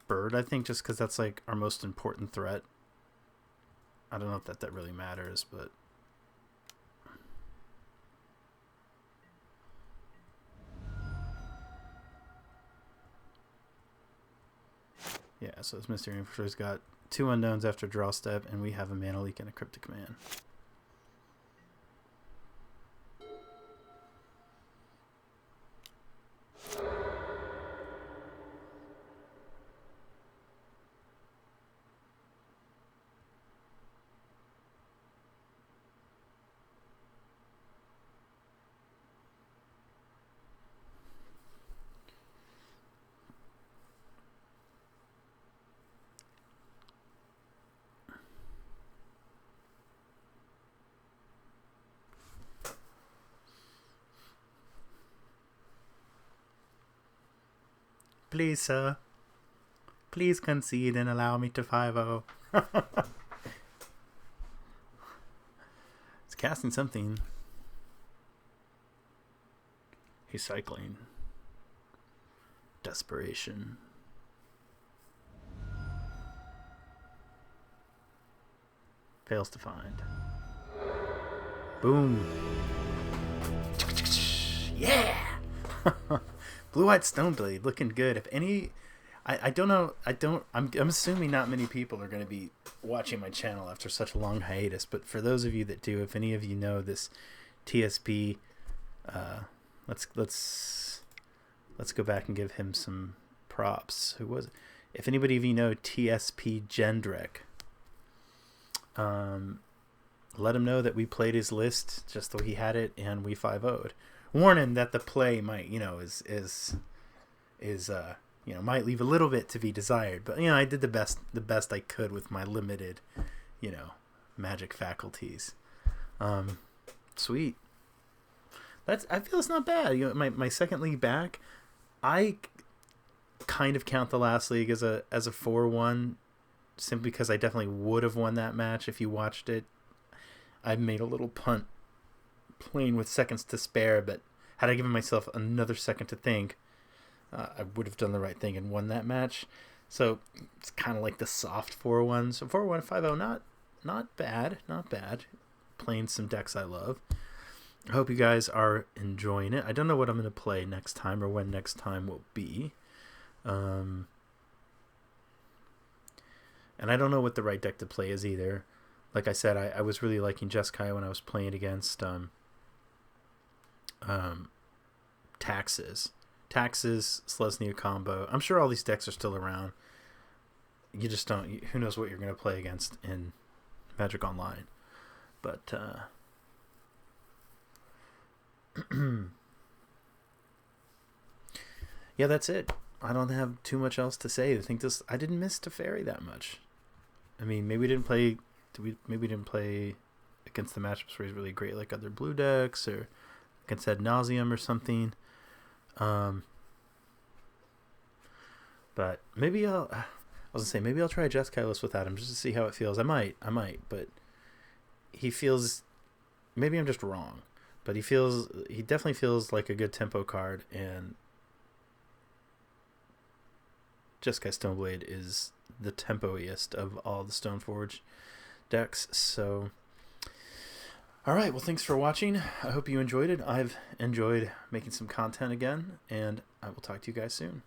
bird, I think, just because that's like our most important threat. I don't know if that really matters, but... Yeah, so it's Misty Rainforest. He's got 2 unknowns after draw step, and we have a Mana Leak and a Cryptic Command. Please, sir. Please concede and allow me to 5-0. It's casting something. He's cycling. Desperation. Fails to find. Boom. Yeah. Blue-White StoneBlade looking good. If any, I don't know. I'm assuming not many people are going to be watching my channel after such a long hiatus. But for those of you that do, if any of you know this TSP, let's go back and give him some props. Who was it? If anybody of you know TSP Gendrick, let him know that we played his list just the way he had it, and we 5-0'd. Warning that the play might, is might leave a little bit to be desired, but I did the best I could with my limited, magic faculties. Sweet. I feel it's not bad. My second league back, I kind of count the last league as a 4-1, simply because I definitely would have won that match if you watched it. I made a little punt playing with seconds to spare, but had I given myself another second to think, I would have done the right thing and won that match. So it's kind of like the soft 4-1. So 4-1, 5-0, not bad. Playing some decks I love. I hope you guys are enjoying it. I don't know what I'm going to play next time or when next time will be. And I don't know what the right deck to play is either. Like I said, I was really liking Jeskai when I was playing against Taxes, Selesnya combo. I'm sure all these decks are still around. You just don't. Who knows what you're going to play against in Magic Online. But yeah, that's it. I don't have too much else to say. I didn't miss Teferi that much. I mean, maybe we didn't play against the matchups where he's really great, like other blue decks, or against Ad Nauseam or something. But maybe maybe I'll try a Jeskai list without him just to see how it feels. I might, but he feels, maybe I'm just wrong, but he definitely feels like a good tempo card, and Jeskai StoneBlade is the tempoiest of all the Stoneforge decks. So alright, well, thanks for watching. I hope you enjoyed it. I've enjoyed making some content again, and I will talk to you guys soon.